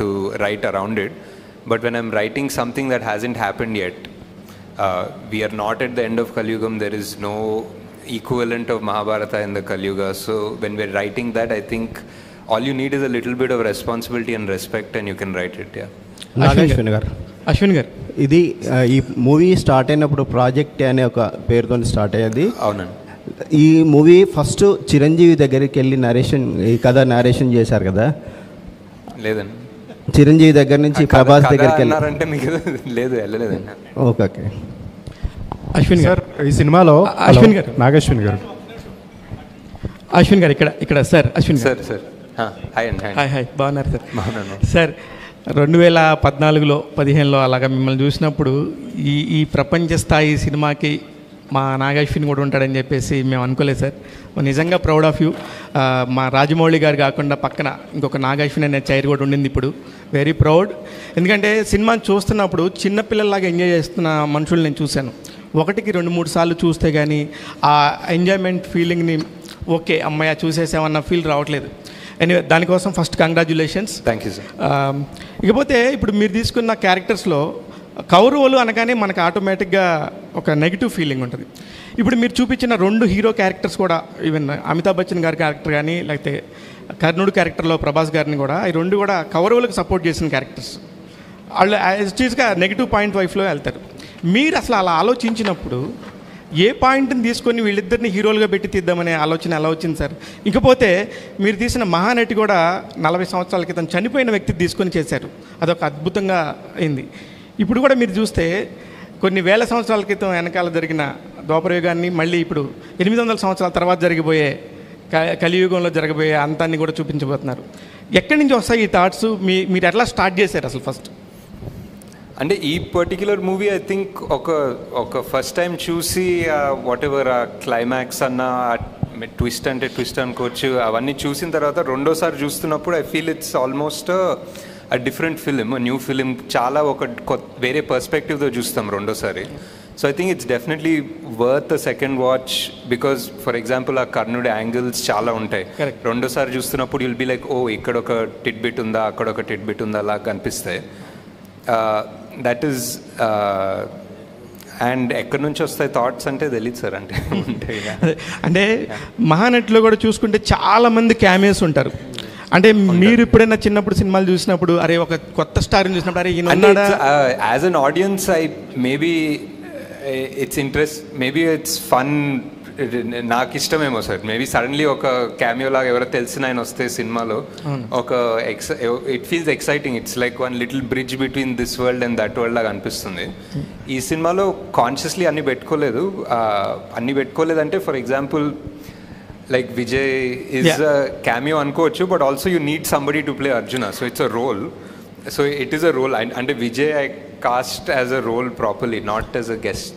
to write around it, but when I'm writing something that hasn't happened yet, we are not at the end of Kali Yugam, there is no equivalent of Mahabharata in the Kali Yuga. So when we're writing that, I think all you need is a little bit of responsibility and respect and you can write it. Ashwin గారు, ఇది ఈ movie start అయినప్పుడు project అనే ఒక పేరుతో start అయ్యేది. అవునండి. ఈ మూవీ ఫస్ట్ చిరంజీవి దగ్గరికి వెళ్ళి ఈ కథ నారేషన్ చేశారు కదా? లేదండి, చిరంజీవి దగ్గర నుంచి ప్రభాస్ దగ్గరికి వెళ్ళారంటే మీకు లేదు, వెళ్ళలేదండి. ఓకే. అశ్విన్ గారు, ఈ సినిమాలో అశ్విన్ గారు, నాగశ్విన్ గారు, అశ్విన్ గారు ఇక్కడ సార్, అశ్విన్ గారు సార్. హాయ్, బాగున్నారు సార్? సార్, 2014లో 15లో అలాగా మిమ్మల్ని చూసినప్పుడు ఈ ప్రపంచ స్థాయి సినిమాకి మా నాగశ్విన్ కూడా ఉంటాడని చెప్పేసి మేము అనుకోలేదు సార్. నిజంగా ప్రౌడ్ ఆఫ్ యూ. మా రాజమౌళి గారు కాకుండా పక్కన ఇంకొక నాగశ్విన్ అనే చైర్ కూడా ఉండింది. ఇప్పుడు వెరీ ప్రౌడ్. ఎందుకంటే సినిమాని చూస్తున్నప్పుడు చిన్నపిల్లల్లాగా ఎంజాయ్ చేస్తున్న మనుషులు నేను చూశాను. 1-2-3 సార్లు చూస్తే కానీ ఆ ఎంజాయ్మెంట్ ఫీలింగ్ని ఓకే అమ్మాయి చూసేసామన్న ఫీల్ రావట్లేదు. ఎనీవే, దానికోసం first congratulations. Thank you sir. ఇకపోతే ఇప్పుడు మీరు తీసుకున్న క్యారెక్టర్స్లో కౌరవులు అనగానే మనకు ఆటోమేటిక్గా ఒక నెగిటివ్ ఫీలింగ్ ఉంటుంది. ఇప్పుడు మీరు చూపించిన 2 హీరో క్యారెక్టర్స్ కూడా, ఈవెన్ అమితాబ్ బచ్చన్ గారి క్యారెక్టర్ కానీ లేకపోతే కర్ణుడు క్యారెక్టర్లో ప్రభాస్ గారిని కూడా, ఈ 2 కూడా కౌరవులకు సపోర్ట్ చేసిన క్యారెక్టర్స్. వాళ్ళు యాజ్ టీజ్గా నెగిటివ్ పాయింట్ వైఫ్లో వెళ్తారు. మీరు అసలు అలా ఆలోచించినప్పుడు ఏ పాయింట్ని తీసుకొని వీళ్ళిద్దరిని హీరోలుగా పెట్టి తీద్దామనే ఆలోచన ఎలా వచ్చింది సార్? ఇకపోతే మీరు తీసిన మహానటి కూడా 40 సంవత్సరాల క్రితం చనిపోయిన వ్యక్తి తీసుకొని చేశారు, అదొక అద్భుతంగా అయింది. ఇప్పుడు కూడా మీరు చూస్తే కొన్ని వేల సంవత్సరాల క్రితం వెనకాల జరిగిన ద్వాపరయుగాన్ని మళ్ళీ ఇప్పుడు 800 సంవత్సరాల తర్వాత జరిగిపోయే కలియుగంలో జరగబోయే అంతాన్ని కూడా చూపించబోతున్నారు. ఎక్కడి నుంచి వస్తాయి ఈ థాట్స్? మీరు ఎట్లా స్టార్ట్ చేశారు అసలు ఫస్ట్? అంటే ఈ పర్టిక్యులర్ మూవీ ఐ థింక్ ఒక ఫస్ట్ టైం చూసి వాట్ ఎవర్ ఆ క్లైమాక్స్ అన్న ట్విస్ట్ అంటే ట్విస్ట్ అనుకోవచ్చు, అవన్నీ చూసిన తర్వాత రెండోసారి చూస్తున్నప్పుడు I feel it's almost a different film, new film. చాలా వేరే పర్స్పెక్టివ్తో చూస్తాం రెండోసారి. So I think it's definitely worth second watch because for example ఆ కర్ణుడి యాంగిల్స్ చాలా ఉంటాయి. రెండోసారి చూస్తున్నప్పుడు యుల్ బి లైక్ ఓ ఇక్కడ ఒక టిట్ బిట్ ఉందా, అక్కడ ఒక టిట్ బిట్ ఉందా అలా కనిపిస్తాయి. దట్ ఈస్ అండ్ ఎక్కడి నుంచి వస్తాయి థాట్స్ అంటే తెలియదు సార్. అంటే మహానటిలో కూడా చూసుకుంటే చాలామంది క్యామియోస్ ఉంటారు. అంటే మీరు ఎప్పుడైనా చిన్నప్పుడు సినిమాలు చూసినప్పుడు అరే ఒక కొత్త స్టార్ని చూసినప్పుడు అరే ఈయన as an audience I maybe it's interest, maybe it's fun, నాకు ఇష్టమేమో సార్. మేబీ సడన్లీ ఒక క్యామియో లాగా ఎవరో తెలిసిన ఆయన వస్తే సినిమాలో ఒక it feels exciting. It's like one little bridge between this world and that world లాగా అనిపిస్తుంది. ఈ సినిమాలో కాన్షియస్లీ అన్ని పెట్టుకోలేదంటే for example like Vijay is a cameo అనుకోవచ్చు, but also you need somebody to play Arjuna, so it's a role. So it is a role, and Vijay I cast as a role properly, not as a guest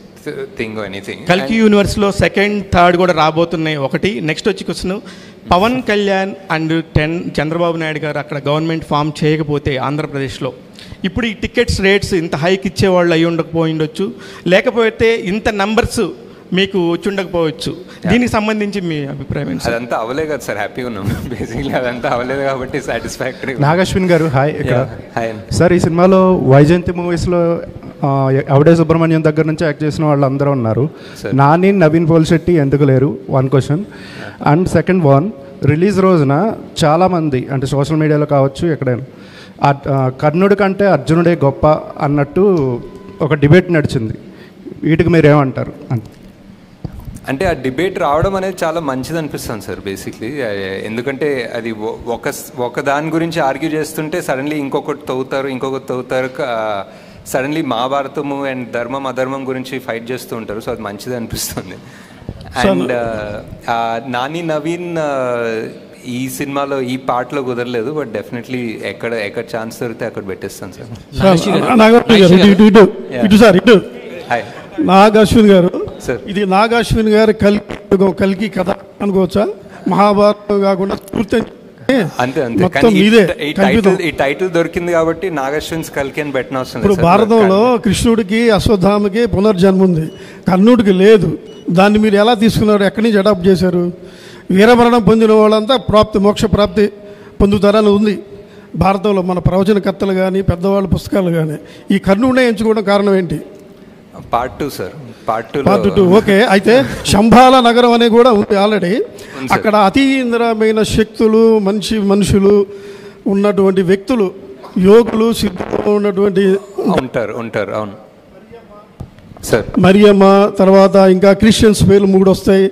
thing or anything. కల్కి universe లో second third కూడా రాబోతున్నాయి. ఒకటి next వచ్చి question, Pawan Kalyan and Chandrababu Naidu గారు అక్కడ government form చేయకపోతే ఆంధ్రప్రదేశ్లో ఇప్పుడు ఈ టికెట్స్ రేట్స్ ఇంత హైక్ ఇచ్చేవాళ్ళు అయి ఉండకపోయిండొచ్చు, లేకపోతే ఇంత నంబర్స్ మీకు వచ్చి ఉండకపోవచ్చు. దీనికి సంబంధించి మీ అభిప్రాయం ఏంటి? అదంతా అవ్వలే కదా సార్, హ్యాపీగా ఉన్నాం బేసిక్లీ. అదంతా అవ్వలేదు కాబట్టి సాటిస్ఫాక్టరీ. నాగశ్విన్ గారు హాయ్. సార్ ఈ సినిమాలో వైజయంతి మూవీస్లో అవడే సుబ్రహ్మణ్యం దగ్గర నుంచి యాక్ట్ చేసిన వాళ్ళు అందరూ ఉన్నారు. నాని, నవీన్ పోల్శెట్టి ఎందుకు లేరు? One question. And second one, release రోజున చాలామంది అంటే సోషల్ మీడియాలో కావచ్చు ఎక్కడైనా కర్ణుడి కంటే అర్జునుడే గొప్ప అన్నట్టు ఒక డిబేట్ నడిచింది. వీటికి మీరు ఏమంటారు? అంటే ఆ డిబేట్ రావడం అనేది చాలా మంచిది అనిపిస్తుంది సార్ బేసిక్లీ. ఎందుకంటే అది ఒక దాని గురించి ఆర్గ్యూ చేస్తుంటే సడన్లీ ఇంకొకటి తవ్వుతారు. సడన్లీ మహాభారతము అండ్ ధర్మం అధర్మం గురించి ఫైట్ చేస్తూ ఉంటారు. సో అది మంచిది అనిపిస్తుంది. అండ్ నాని నవీన్ ఈ సినిమాలో ఈ పార్ట్లో కుదరలేదు, బట్ డెఫినెట్లీ ఎక్కడ ఛాన్స్ దొరికితే అక్కడ పెట్టేస్తాను సార్. నాగాశ్విన్ గారు, ఇది నాగాశ్విన్ గారి కల్కి కథ అనుకోవచ్చా? మహాభారతం కాకుండా పూర్తి అంతే ఈ టైటిల్ దొరికింది కాబట్టి నాగాశ్విన్స్ కల్కి అని పెట్టిన అవసరం. ఇప్పుడు భారతంలో కృష్ణుడికి అశ్వత్థామకి పునర్జన్మ ఉంది, కర్ణుడికి లేదు. దాన్ని మీరు ఎలా తీసుకున్నారు? ఎక్కడి నుంచి అడాప్ట్ చేశారు? వీరమరణం పొందిన వాళ్ళంతా మోక్ష ప్రాప్తి పొందుతారని ఉంది భారతంలో. మన ప్రవచనకర్తలు కానీ పెద్దవాళ్ళ పుస్తకాలు కానీ ఈ కర్ణుడినే ఎంచుకోవడం కారణం ఏంటి? Part 2 sir, part 2. ఓకే, అయితే శంబాల నగరం అనేది కూడా ఉంది ఆల్రెడీ. అక్కడ అతీంద్రమైన శక్తులు, మనుషులు ఉన్నటువంటి వ్యక్తులు, యోగులు, సిద్ధులు ఉన్నటువంటి ఉంటారు. అవును సార్. మరియమ్మ, తర్వాత ఇంకా క్రిస్టియన్స్ పేర్లు 3 వస్తాయి.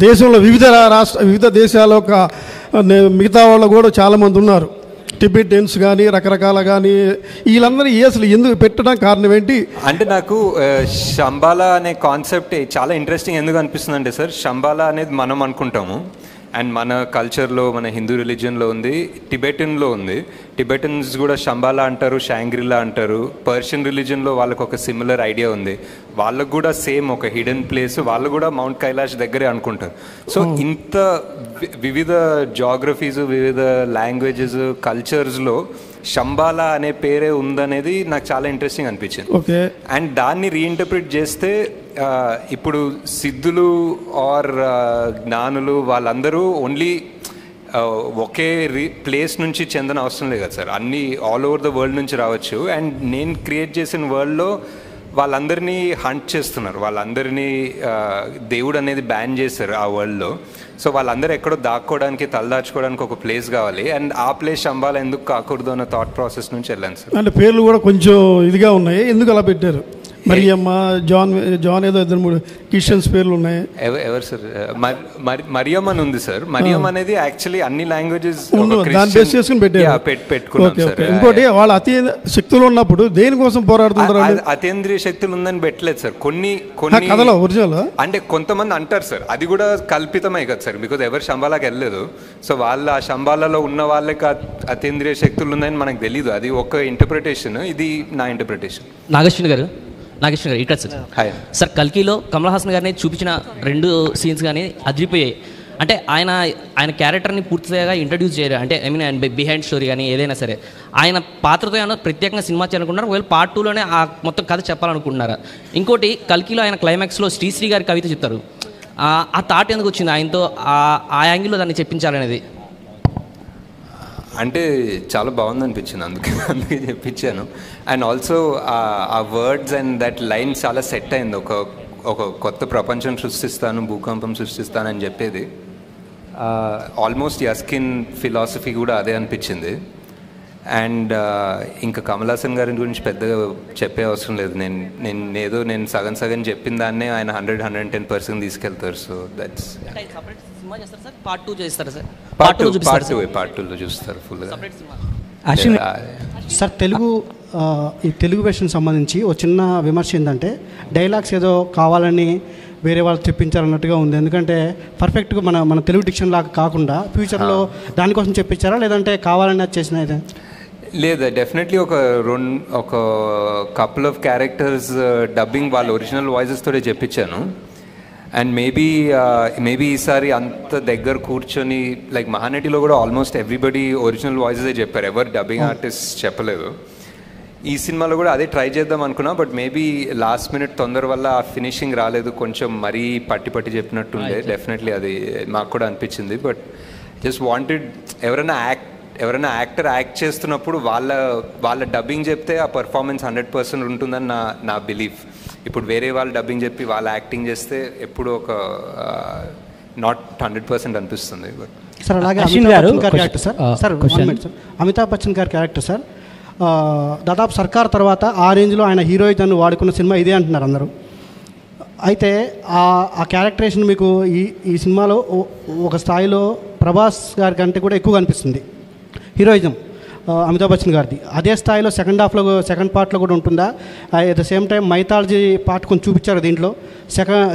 దేశంలో వివిధ దేశాల మిగతా వాళ్ళు కూడా చాలామంది ఉన్నారు. టిబెటియన్స్ కానీ రకరకాల కానీ వీళ్ళందరూ అసలు ఎందుకు పెట్టడం కారణం ఏంటి? అంటే నాకు శంబాలా అనే కాన్సెప్ట్ చాలా ఇంట్రెస్టింగ్ ఎందుకు అనిపిస్తుంది అంటే సార్, శంబాలా అనేది మనం అనుకుంటాము అండ్ మన కల్చర్లో మన హిందూ రిలీజియన్లో ఉంది, టిబెటన్లో ఉంది. టిబెటన్స్ కూడా శంబాలా అంటారు, షాంగ్రిలా అంటారు. పర్షియన్ రిలీజియన్లో వాళ్ళకు ఒక సిమిలర్ ఐడియా ఉంది. వాళ్ళకు కూడా సేమ్ ఒక హిడెన్ ప్లేస్, వాళ్ళు కూడా మౌంట్ కైలాష్ దగ్గరే అనుకుంటారు. సో ఇంత వివిధ జాగ్రఫీస్, వివిధ లాంగ్వేజెస్, కల్చర్స్లో శంబాలా అనే పేరే ఉందనేది నాకు చాలా ఇంట్రెస్టింగ్ అనిపించింది. అండ్ దాన్ని రీఇంటర్ప్రిట్ చేస్తే ఇప్పుడు సిద్ధులు ఆర్ జ్ఞానులు వాళ్ళందరూ ఓన్లీ ఒకే ప్లేస్ నుంచి చెందిన అవసరం లేదు కదా సార్, అన్నీ ఆల్ ఓవర్ ద వరల్డ్ నుంచి రావచ్చు. అండ్ నేను క్రియేట్ చేసిన వరల్డ్లో వాళ్ళందరినీ హంట్ చేస్తున్నారు, వాళ్ళందరినీ దేవుడు అనేది బ్యాన్ చేశారు ఆ వరల్డ్లో. సో వాళ్ళందరూ ఎక్కడో దాక్కోవడానికి, తలదాచుకోవడానికి ఒక ప్లేస్ కావాలి. అండ్ ఆ ప్లేస్ శంబాలా ఎందుకు కాకూడదు అన్న థాట్ ప్రాసెస్ నుంచి వెళ్ళాను సార్. అంటే పేర్లు కూడా కొంచెం ఇదిగా ఉన్నాయి, ఎందుకు అలా పెట్టారు? మరియమ్మ, జాన్ ఏదో 2-3 క్రిస్టియన్స్ పేర్లు ఉన్నాయి. ఎవరు సార్? మరియమ్మ అని ఉంది సార్. మరియమ్మ అనేది యాక్చువల్లీ అన్ని లాంగ్వేజెస్ దాన్ని బేస్ చేసుకుని పెట్టుకున్నాం సార్. ఇంకోటి వాళ్ళ అతి శక్తులు ఉన్నప్పుడు దేనికోసం పోరాడుతుంటారు? అతీంద్రియ శక్తులు ఉందని పెట్టలేదు సార్. కొన్ని కథలో ఒరిజినల్ అంటే కొంతమంది అంటారు సార్, అది కూడా కల్పితమే కదా సార్, బికాజ్ ఎవరు శంబాలాకి వెళ్ళలేదు. సో వాళ్ళ ఆ శంబాలలో ఉన్న వాళ్ళకి అతీంద్రియ శక్తులు ఉన్నాయని మనకు తెలీదు. అది ఒక ఇంటర్ప్రిటేషన్, ఇది నా ఇంటర్ప్రిటేషన్. నాగేశ్వరి గారు ఇక్కడ సార్ కల్కిలో కమల్ హాసన్ గారిని చూపించిన 2 సీన్స్ కానీ అదిరిపోయాయి. అంటే ఆయన క్యారెక్టర్ని పూర్తిగా ఇంట్రడ్యూస్ చేయరు. అంటే ఐ మీన్ ఆయన బిహైండ్ స్టోరీ కానీ ఏదైనా సరే ఆయన పాత్రతో ఏమైనా ప్రత్యేకంగా సినిమా చేయాలనుకుంటున్నారు, ఒకవేళ పార్ట్ 2లోనే ఆ మొత్తం కథ చెప్పాలనుకుంటున్నారా? ఇంకోటి కల్కిలో ఆయన క్లైమాక్స్లో శ్రీశ్రీ గారి కవిత చెప్తారు. ఆ థాట్ ఎందుకు వచ్చింది ఆయనతో, ఆ యాంగిల్లో దాన్ని చెప్పించాలనేది? అంటే చాలా బాగుంది అనిపించింది, అందుకే చెప్పించాను. అండ్ ఆల్సో ఆ వర్డ్స్ అండ్ దట్ లైన్ చాలా సెట్ అయింది. ఒక కొత్త ప్రపంచం సృష్టిస్తాను, భూకంపం సృష్టిస్తాను అని చెప్పేది ఆల్మోస్ట్ యస్కిన్ ఫిలాసఫీ కూడా అదే అనిపించింది. అండ్ ఇంకా కమల్ హాసన్ గారి గురించి పెద్దగా చెప్పే అవసరం లేదు. నేను సగం చెప్పిన దాన్నే ఆయన 100-110% తీసుకెళ్తారు. సో దట్స్ పార్ట్ 2 చేస్తారు సార్. పార్ట్ 2లో చూస్తారు ఫుల్గా. సార్ ఈ తెలుగు వెర్షన్ సంబంధించి ఒక చిన్న విమర్శ ఏంటంటే డైలాగ్స్ ఏదో కావాలని వేరే వాళ్ళు చెప్పించారన్నట్టుగా ఉంది. ఎందుకంటే పర్ఫెక్ట్గా మన తెలుగు డిక్షన్ లాగా కాకుండా ఫ్యూచర్లో దానికోసం చెప్పించారా, లేదంటే కావాలని అది చేసిన? లేదా డెఫినెట్లీ ఒక కపుల్ ఆఫ్ క్యారెక్టర్స్ డబ్బింగ్ వాళ్ళ ఒరిజినల్ వాయిసెస్ తోనే చెప్పించాను. అండ్ మేబీ ఈసారి అంత దగ్గర కూర్చొని లైక్ మహానటిలో కూడా ఆల్మోస్ట్ ఎవ్రీబడి ఒరిజినల్ వాయిసెసే చెప్పారు, ఎవరు డబ్బింగ్ ఆర్టిస్ట్ చెప్పలేదు. ఈ సినిమాలో కూడా అదే ట్రై చేద్దాం అనుకున్నా, బట్ మేబీ లాస్ట్ మినిట్ తొందర వల్ల ఆ ఫినిషింగ్ రాలేదు, కొంచెం మరీ పట్టి చెప్పినట్టుండే. డెఫినెట్లీ అది మాకు కూడా అనిపించింది. బట్ జస్ట్ వాంటెడ్ ఎవరైనా యాక్టర్ యాక్ట్ చేస్తున్నప్పుడు వాళ్ళ డబ్బింగ్ చెప్తే ఆ పర్ఫార్మెన్స్ 100% ఉంటుందని నా బిలీఫ్. ఇప్పుడు వేరే వాళ్ళు డబ్బింగ్ చెప్పి వాళ్ళ యాక్టింగ్ చేస్తే ఎప్పుడు ఒక నాట్ 100% అనిపిస్తుంది. సార్ అలాగే అమితాబ్ బచ్చన్ గారి క్యారెక్టర్ సార్ దాదాపు సర్కార్ తర్వాత ఆ రేంజ్లో ఆయన హీరోయిజన్ వాడుకున్న సినిమా ఇదే అంటున్నారు అందరూ. అయితే ఆ క్యారెక్టరేషన్ మీకు ఈ సినిమాలో ఒక స్థాయిలో ప్రభాస్ గారి కంటే కూడా ఎక్కువ అనిపిస్తుంది హీరోయిజం అమితాబ్ బచ్చన్ గారిది. అదే స్థాయిలో సెకండ్ పార్ట్లో కూడా ఉంటుందా? At the same time mythology part కొంచెం చూపించారు దీంట్లో,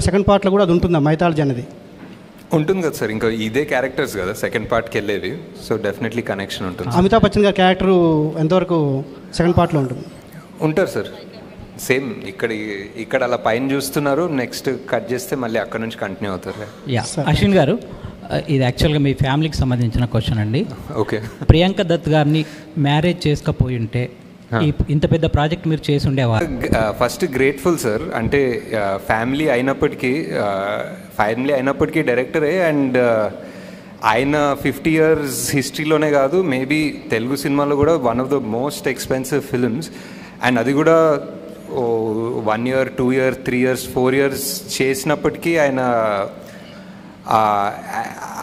సెకండ్ పార్ట్లో కూడా అది ఉంటుందా మైథాలజీ అనేది? ఉంటుంది కదా సార్, ఇంకా ఇదే క్యారెక్టర్స్ కదా సెకండ్ పార్ట్కి వెళ్ళేవి. సో డెఫినెట్లీ కనెక్షన్ ఉంటుంది. అమితాబ్ బచ్చన్ గారి క్యారెక్టర్ ఎంతవరకు సెకండ్ పార్ట్లో ఉంటుంది? ఉంటారు సార్, సేమ్ ఇక్కడ అలా పైన చూస్తున్నారు, నెక్స్ట్ కట్ చేస్తే మళ్ళీ అక్కడ నుంచి కంటిన్యూ అవుతారు. అశ్విన్ గారు, ఇది యాక్చువల్గా మీ ఫ్యామిలీకి సంబంధించిన క్వశ్చన్ అండి. ఓకే. ప్రియాంక దత్ గారిని మ్యారేజ్ చేసుకపోయి ఉంటే ఇంత పెద్ద ప్రాజెక్ట్ మీరు చేసి ఉండేవారు? First grateful sir. అంటే ఫ్యామిలీ అయినప్పటికీ డైరెక్టరే. అండ్ ఆయన 50 years హిస్టరీలోనే కాదు, మేబీ తెలుగు సినిమాలో కూడా one of the most expensive films. And అది కూడా 1 year, 2 years, 3 years, 4 years చేసినప్పటికీ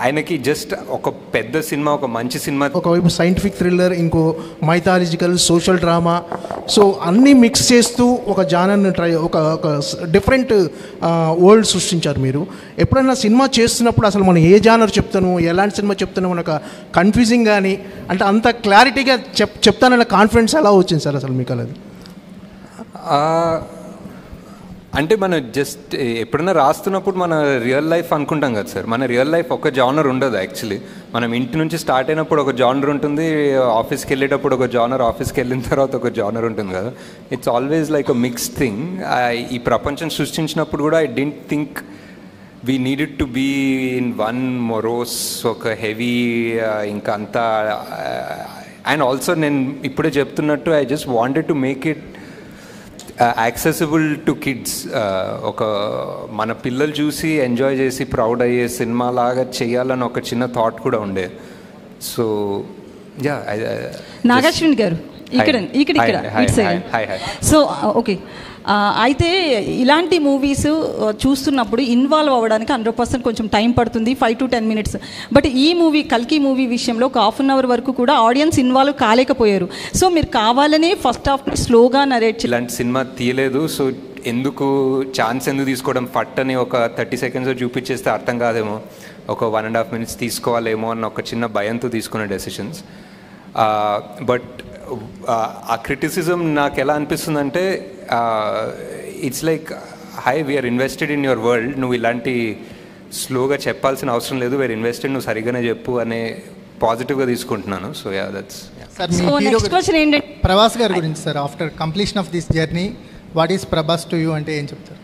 ఆయనకి జస్ట్ ఒక పెద్ద సినిమా, ఒక మంచి సినిమా, ఒకవైపు సైంటిఫిక్ థ్రిల్లర్, ఇంకో మైథాలజికల్, సోషల్ డ్రామా, సో అన్నీ మిక్స్ చేస్తూ ఒక జానర్ని ఒక డిఫరెంట్ వరల్డ్ సృష్టించారు మీరు. ఎప్పుడైనా సినిమా చేస్తున్నప్పుడు అసలు మనం ఏ జానర్ చెప్తాను, ఎలాంటి సినిమా చెప్తాను మనకు కన్ఫ్యూజింగ్ కానీ, అంటే అంత క్లారిటీగా చెప్తానన్న కాన్ఫిడెన్స్ ఎలా వచ్చింది సార్ అసలు మీకు? అది అంటే మనం జస్ట్ ఎప్పుడైనా రాస్తున్నప్పుడు మన రియల్ లైఫ్ అనుకుంటాం కదా సార్. మన రియల్ లైఫ్ ఒక జానర్ ఉండదు యాక్చువల్లీ. మనం ఇంటి నుంచి స్టార్ట్ అయినప్పుడు ఒక జానర్ ఉంటుంది, ఆఫీస్కి వెళ్ళేటప్పుడు ఒక జానర్, ఆఫీస్కి వెళ్ళిన తర్వాత ఒక జానర్ ఉంటుంది కదా. It's always like a mixed thing. ఈ ప్రపంచం సృష్టించినప్పుడు కూడా I don't think we needed to be in one morose, ఒక హెవీ ఇంకా అంతా. అండ్ ఆల్సో నేను ఇప్పుడే చెప్తున్నట్టు I just wanted to make it accessible to kids. ఒక మన పిల్లలు చూసి ఎంజాయ్ చేసి ప్రౌడ్ అయ్యే సినిమా లాగా చేయాలని ఒక చిన్న థాట్ కూడా ఉండే. So yeah. నాగశ్విన్ గారు ఇక్కడ సో ఓకే. అయితే ఇలాంటి మూవీస్ చూస్తున్నప్పుడు ఇన్వాల్వ్ అవ్వడానికి 100% కొంచెం టైం పడుతుంది, 5 to 10 minutes. బట్ ఈ మూవీ కల్కి మూవీ విషయంలో ఒక 1/2 hour వరకు కూడా ఆడియన్స్ ఇన్వాల్వ్ కాలేకపోయారు. సో మీరు కావాలనే ఫస్ట్ హాఫ్ స్లోగా నరేట్ ఇలాంటి సినిమా తీయలేదు. సో ఎందుకు ఛాన్స్ ఎందుకు తీసుకోవడం, ఫట్ అని ఒక 30 seconds చూపించేస్తే అర్థం కాదేమో, ఒక 1.5 minutes తీసుకోవాలేమో అన్న ఒక చిన్న భయంతో తీసుకునే డెసిషన్స్. బట్ ఆ క్రిటిసిజం నాకు ఎలా అనిపిస్తుందంటే, it's like hi we are invested in your world, నువ్వు ఇలాంటి స్లోగా చెప్పాల్సిన అవసరం లేదు, వీఆర్ ఇన్వెస్టెడ్, నువ్వు సరిగానే చెప్పు అనే పాజిటివ్గా తీసుకుంటున్నాను. So yeah that's. Sir me hero Prabhas గారి గురించి sir, after completion of this journey what is Prabhas to you అంటే ఏం చెప్తారు?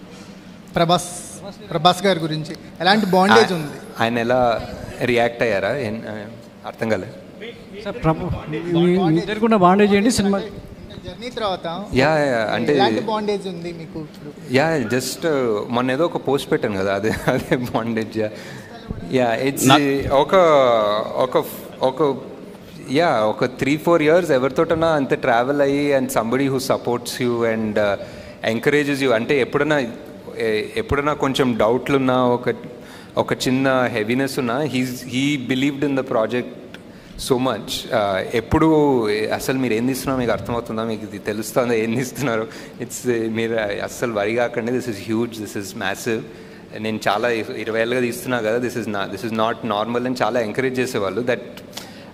ప్రభాస్ గారి గురించి ఎలాంటి బాండేజ్ ఉంది, ఆయన ఎలా రియాక్ట్ అయ్యారా అర్థం కాలేదు సార్. జరుగుతున్న బాండేజ్ ఏంటి సినిమా జర్నీ తర్వాత? యా అంటే ఎలాంటి బాండేజ్ ఉంది మీకు? యా జస్ట్ మొన్న ఏదో ఒక పోస్ట్ పెట్టాను కదా, అదే బాండేజ్. యా ఇట్స్ ఒక 3-4 years ఎవరితోటన్నా అంతే ట్రావెల్ అయ్యి and somebody who supports you and encourages you. అంటే ఎప్పుడన్నా కొంచెం డౌట్లు ఉన్నా, ఒక చిన్న హెవీనెస్ ఉన్నా, he believed in the project so much. ఎప్పుడు అసలు మీరు ఏం తీస్తున్నారో మీకు అర్థమవుతుందా, మీకు ఇది తెలుస్తుందా ఏం తీస్తున్నారు, మీరు అస్సలు వరి కాకండి, this is huge, this is massive, నేను చాలా 20 ఏళ్ళుగా తీస్తున్నా కదా, దిస్ ఇస్ నాట్ నార్మల్ అని చాలా ఎంకరేజ్ చేసేవాళ్ళు. That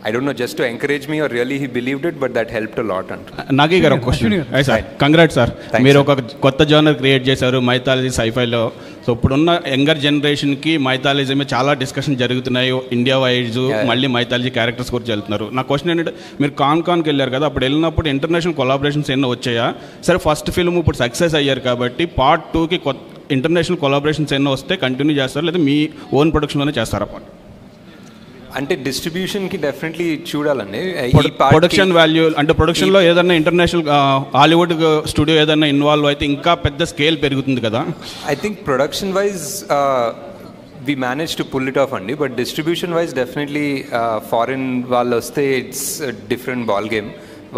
I don't know, just to encourage me or really he believed it, but that helped a lot. Nagi garu question. Hey sir, congrats sir. మీరు ఒక కొత్త జోనర్ క్రియేట్ చేశారు mythology సైఫైలో. So ఇప్పుడున్న younger జనరేషన్కి mythology మీద చాలా discussion జరుగుతున్నాయి India wise, మళ్ళీ మైథాలజీ క్యారెక్టర్స్ గురించి వెళ్తున్నారు. నా క్వశ్చన్ ఏంటంటే, మీరు కాన్కి వెళ్ళారు కదా, అప్పుడు వెళ్ళినప్పుడు ఇంటర్నేషనల్ కొలాబరేషన్స్ ఎన్నో వచ్చాయా? సరే ఫస్ట్ ఫిల్మ్ ఇప్పుడు సక్సెస్ అయ్యారు కాబట్టి పార్ట్ 2కి ఇంటర్నేషనల్ కొలాబరేషన్స్ ఎన్నో వస్తే కంటిన్యూ చేస్తారు, లేదా మీ ఓన్ ప్రొడక్షన్లోనే చేస్తారా? అంటే డిస్ట్రిబ్యూషన్కి డెఫినెట్లీ చూడాలండి. ప్రొడక్షన్ వాల్యూ అంటే ప్రొడక్షన్లో ఏదైనా ఇంటర్నేషనల్ హాలీవుడ్ స్టూడియో ఏదైనా ఇన్వాల్వ్ అయితే ఇంకా పెద్ద స్కేల్ పెరుగుతుంది కదా. I think production wise we manage to pull it off అండి, but distribution wise definitely foreign వాళ్ళు వస్తే ఇట్స్ డిఫరెంట్ బాల్ గేమ్.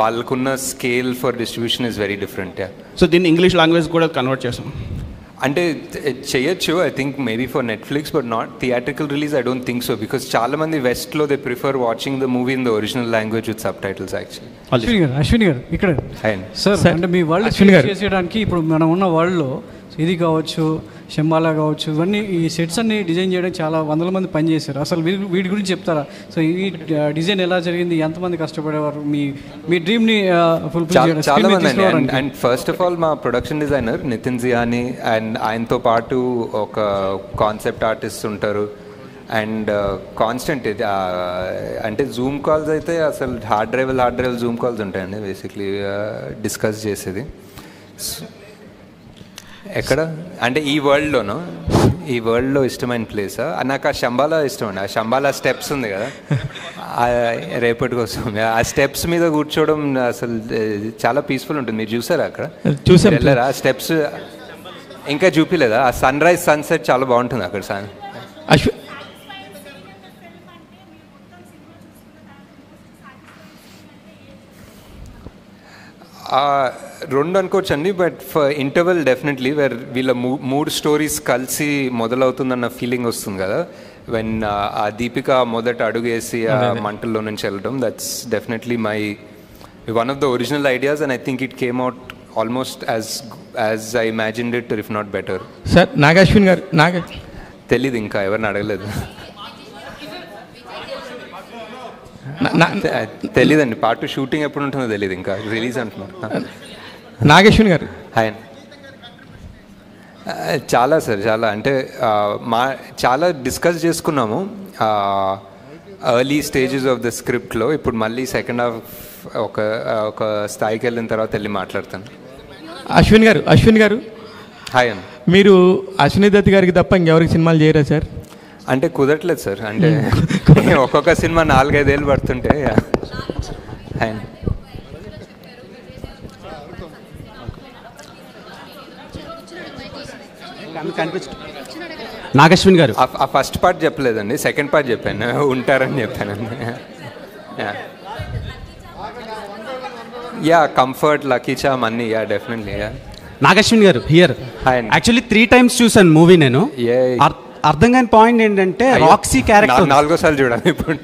వాళ్ళకున్న scale for distribution is very different. So దీన్ని ఇంగ్లీష్ లాంగ్వేజ్ కూడా కన్వర్ట్ చేస్తాం అంటే చేయొచ్చు, I think maybe for Netflix, but not theatrical release. I don't think so, because చాలా మంది వెస్ట్లో they prefer watching the movie in the original language with subtitles. Actually Ashwini గారు ఇక్కడ సార్, అంటే మీ వరల్డ్ చేసేయడానికి ఇప్పుడు మనం ఉన్న వరల్డ్లో ఇది కావచ్చు, శంబాలా కావచ్చు, ఇవన్నీ ఈ సెట్స్ అన్ని డిజైన్ చేయడానికి చాలా వందల మంది పనిచేశారు. అసలు వీటి గురించి చెప్తారా? సో ఈ డిజైన్ ఎలా జరిగింది, ఎంతమంది కష్టపడేవారు మీ డ్రీమ్ని ఫుల్ఫిల్ చేయడానికి? చాలా మంది అండి. అండ్ ఫస్ట్ ఆఫ్ ఆల్ మా ప్రొడక్షన్ డిజైనర్ నితిన్ జియాని, అండ్ ఆయనతో పాటు ఒక కాన్సెప్ట్ ఆర్టిస్ట్ ఉంటారు, అండ్ కాన్స్టెంట్ అంటే జూమ్ కాల్స్ అయితే అసలు హార్డ్ డ్రైవ్ జూమ్ కాల్స్ ఉంటాయండి బేసిక్లీ డిస్కస్ చేసేది. ఎక్కడ అంటే ఈ వరల్డ్లో ఇష్టమైన ప్లేసా? నాకు ఆ శంబాలా ఇష్టం అండి. ఆ శంబాలా స్టెప్స్ ఉంది కదా, రేపటి కోసం ఆ స్టెప్స్ మీద కూర్చోవడం అసలు చాలా పీస్ఫుల్ ఉంటుంది. మీరు చూసారా అక్కడ? వెళ్ళారా? ఆ స్టెప్స్ ఇంకా చూపిలేదా? ఆ సన్ రైజ్ సన్సెట్ చాలా బాగుంటుంది అక్కడ. రెండు అనుకోవచ్చండి, but for interval definitely where వీళ్ళ 3 స్టోరీస్ కలిసి మొదలవుతుందన్న ఫీలింగ్ వస్తుంది కదా, వెన్ ఆ దీపిక మొదట అడుగేసి ఆ మంటల్లో నుంచి వెళ్ళడం, that's definitely my one of the original ideas, and I think it came out almost as I imagined it, if not better. Sir Nag Ashwin గారు తెలీదు, ఇంకా ఎవరిని అడగలేదు, తెలీదండి. పార్ట్ 2 షూటింగ్ ఎప్పుడు ఉంటుందో తెలియదు, ఇంకా రిలీజ్ అంటున్నారు. నాగేశ్వన్ గారు హాయ్. చాలా సార్, చాలా అంటే చాలా డిస్కస్ చేసుకున్నాము ఎర్లీ స్టేజెస్ ఆఫ్ ద స్క్రిప్ట్లో. ఇప్పుడు మళ్ళీ సెకండ్ హాఫ్ ఒక స్థాయికి వెళ్ళిన తర్వాత వెళ్ళి మాట్లాడతాను. అశ్విన్ గారు హాయ్ అండి. మీరు అశ్విని దత్ గారికి తప్ప ఇంకెవరికి సినిమాలు చేయరా సార్? అంటే కుదరట్లేదు సార్, అంటే ఒక్కొక్క సినిమా 4-5 ఏళ్ళు పడుతుంటే. హాయ్. నాగశ్విన్ గారు ఆ ఫస్ట్ పార్ట్ చెప్పలేదండి, సెకండ్ పార్ట్ చెప్పాను, ఉంటారని చెప్పానండి. యా కంఫర్ట్, లక్కీ చామ్ అన్నీ, యా డెఫినెట్లీ. యా నాగశ్విన్ గారు హియర్. యాక్చువల్లీ 3 times చూసాను మూవీ నేను. అర్థం కాని పాయింట్ ఏంటంటే రాక్సీ క్యారెక్టర్ 4వ సార్లు చూడాలి ఇప్పుడు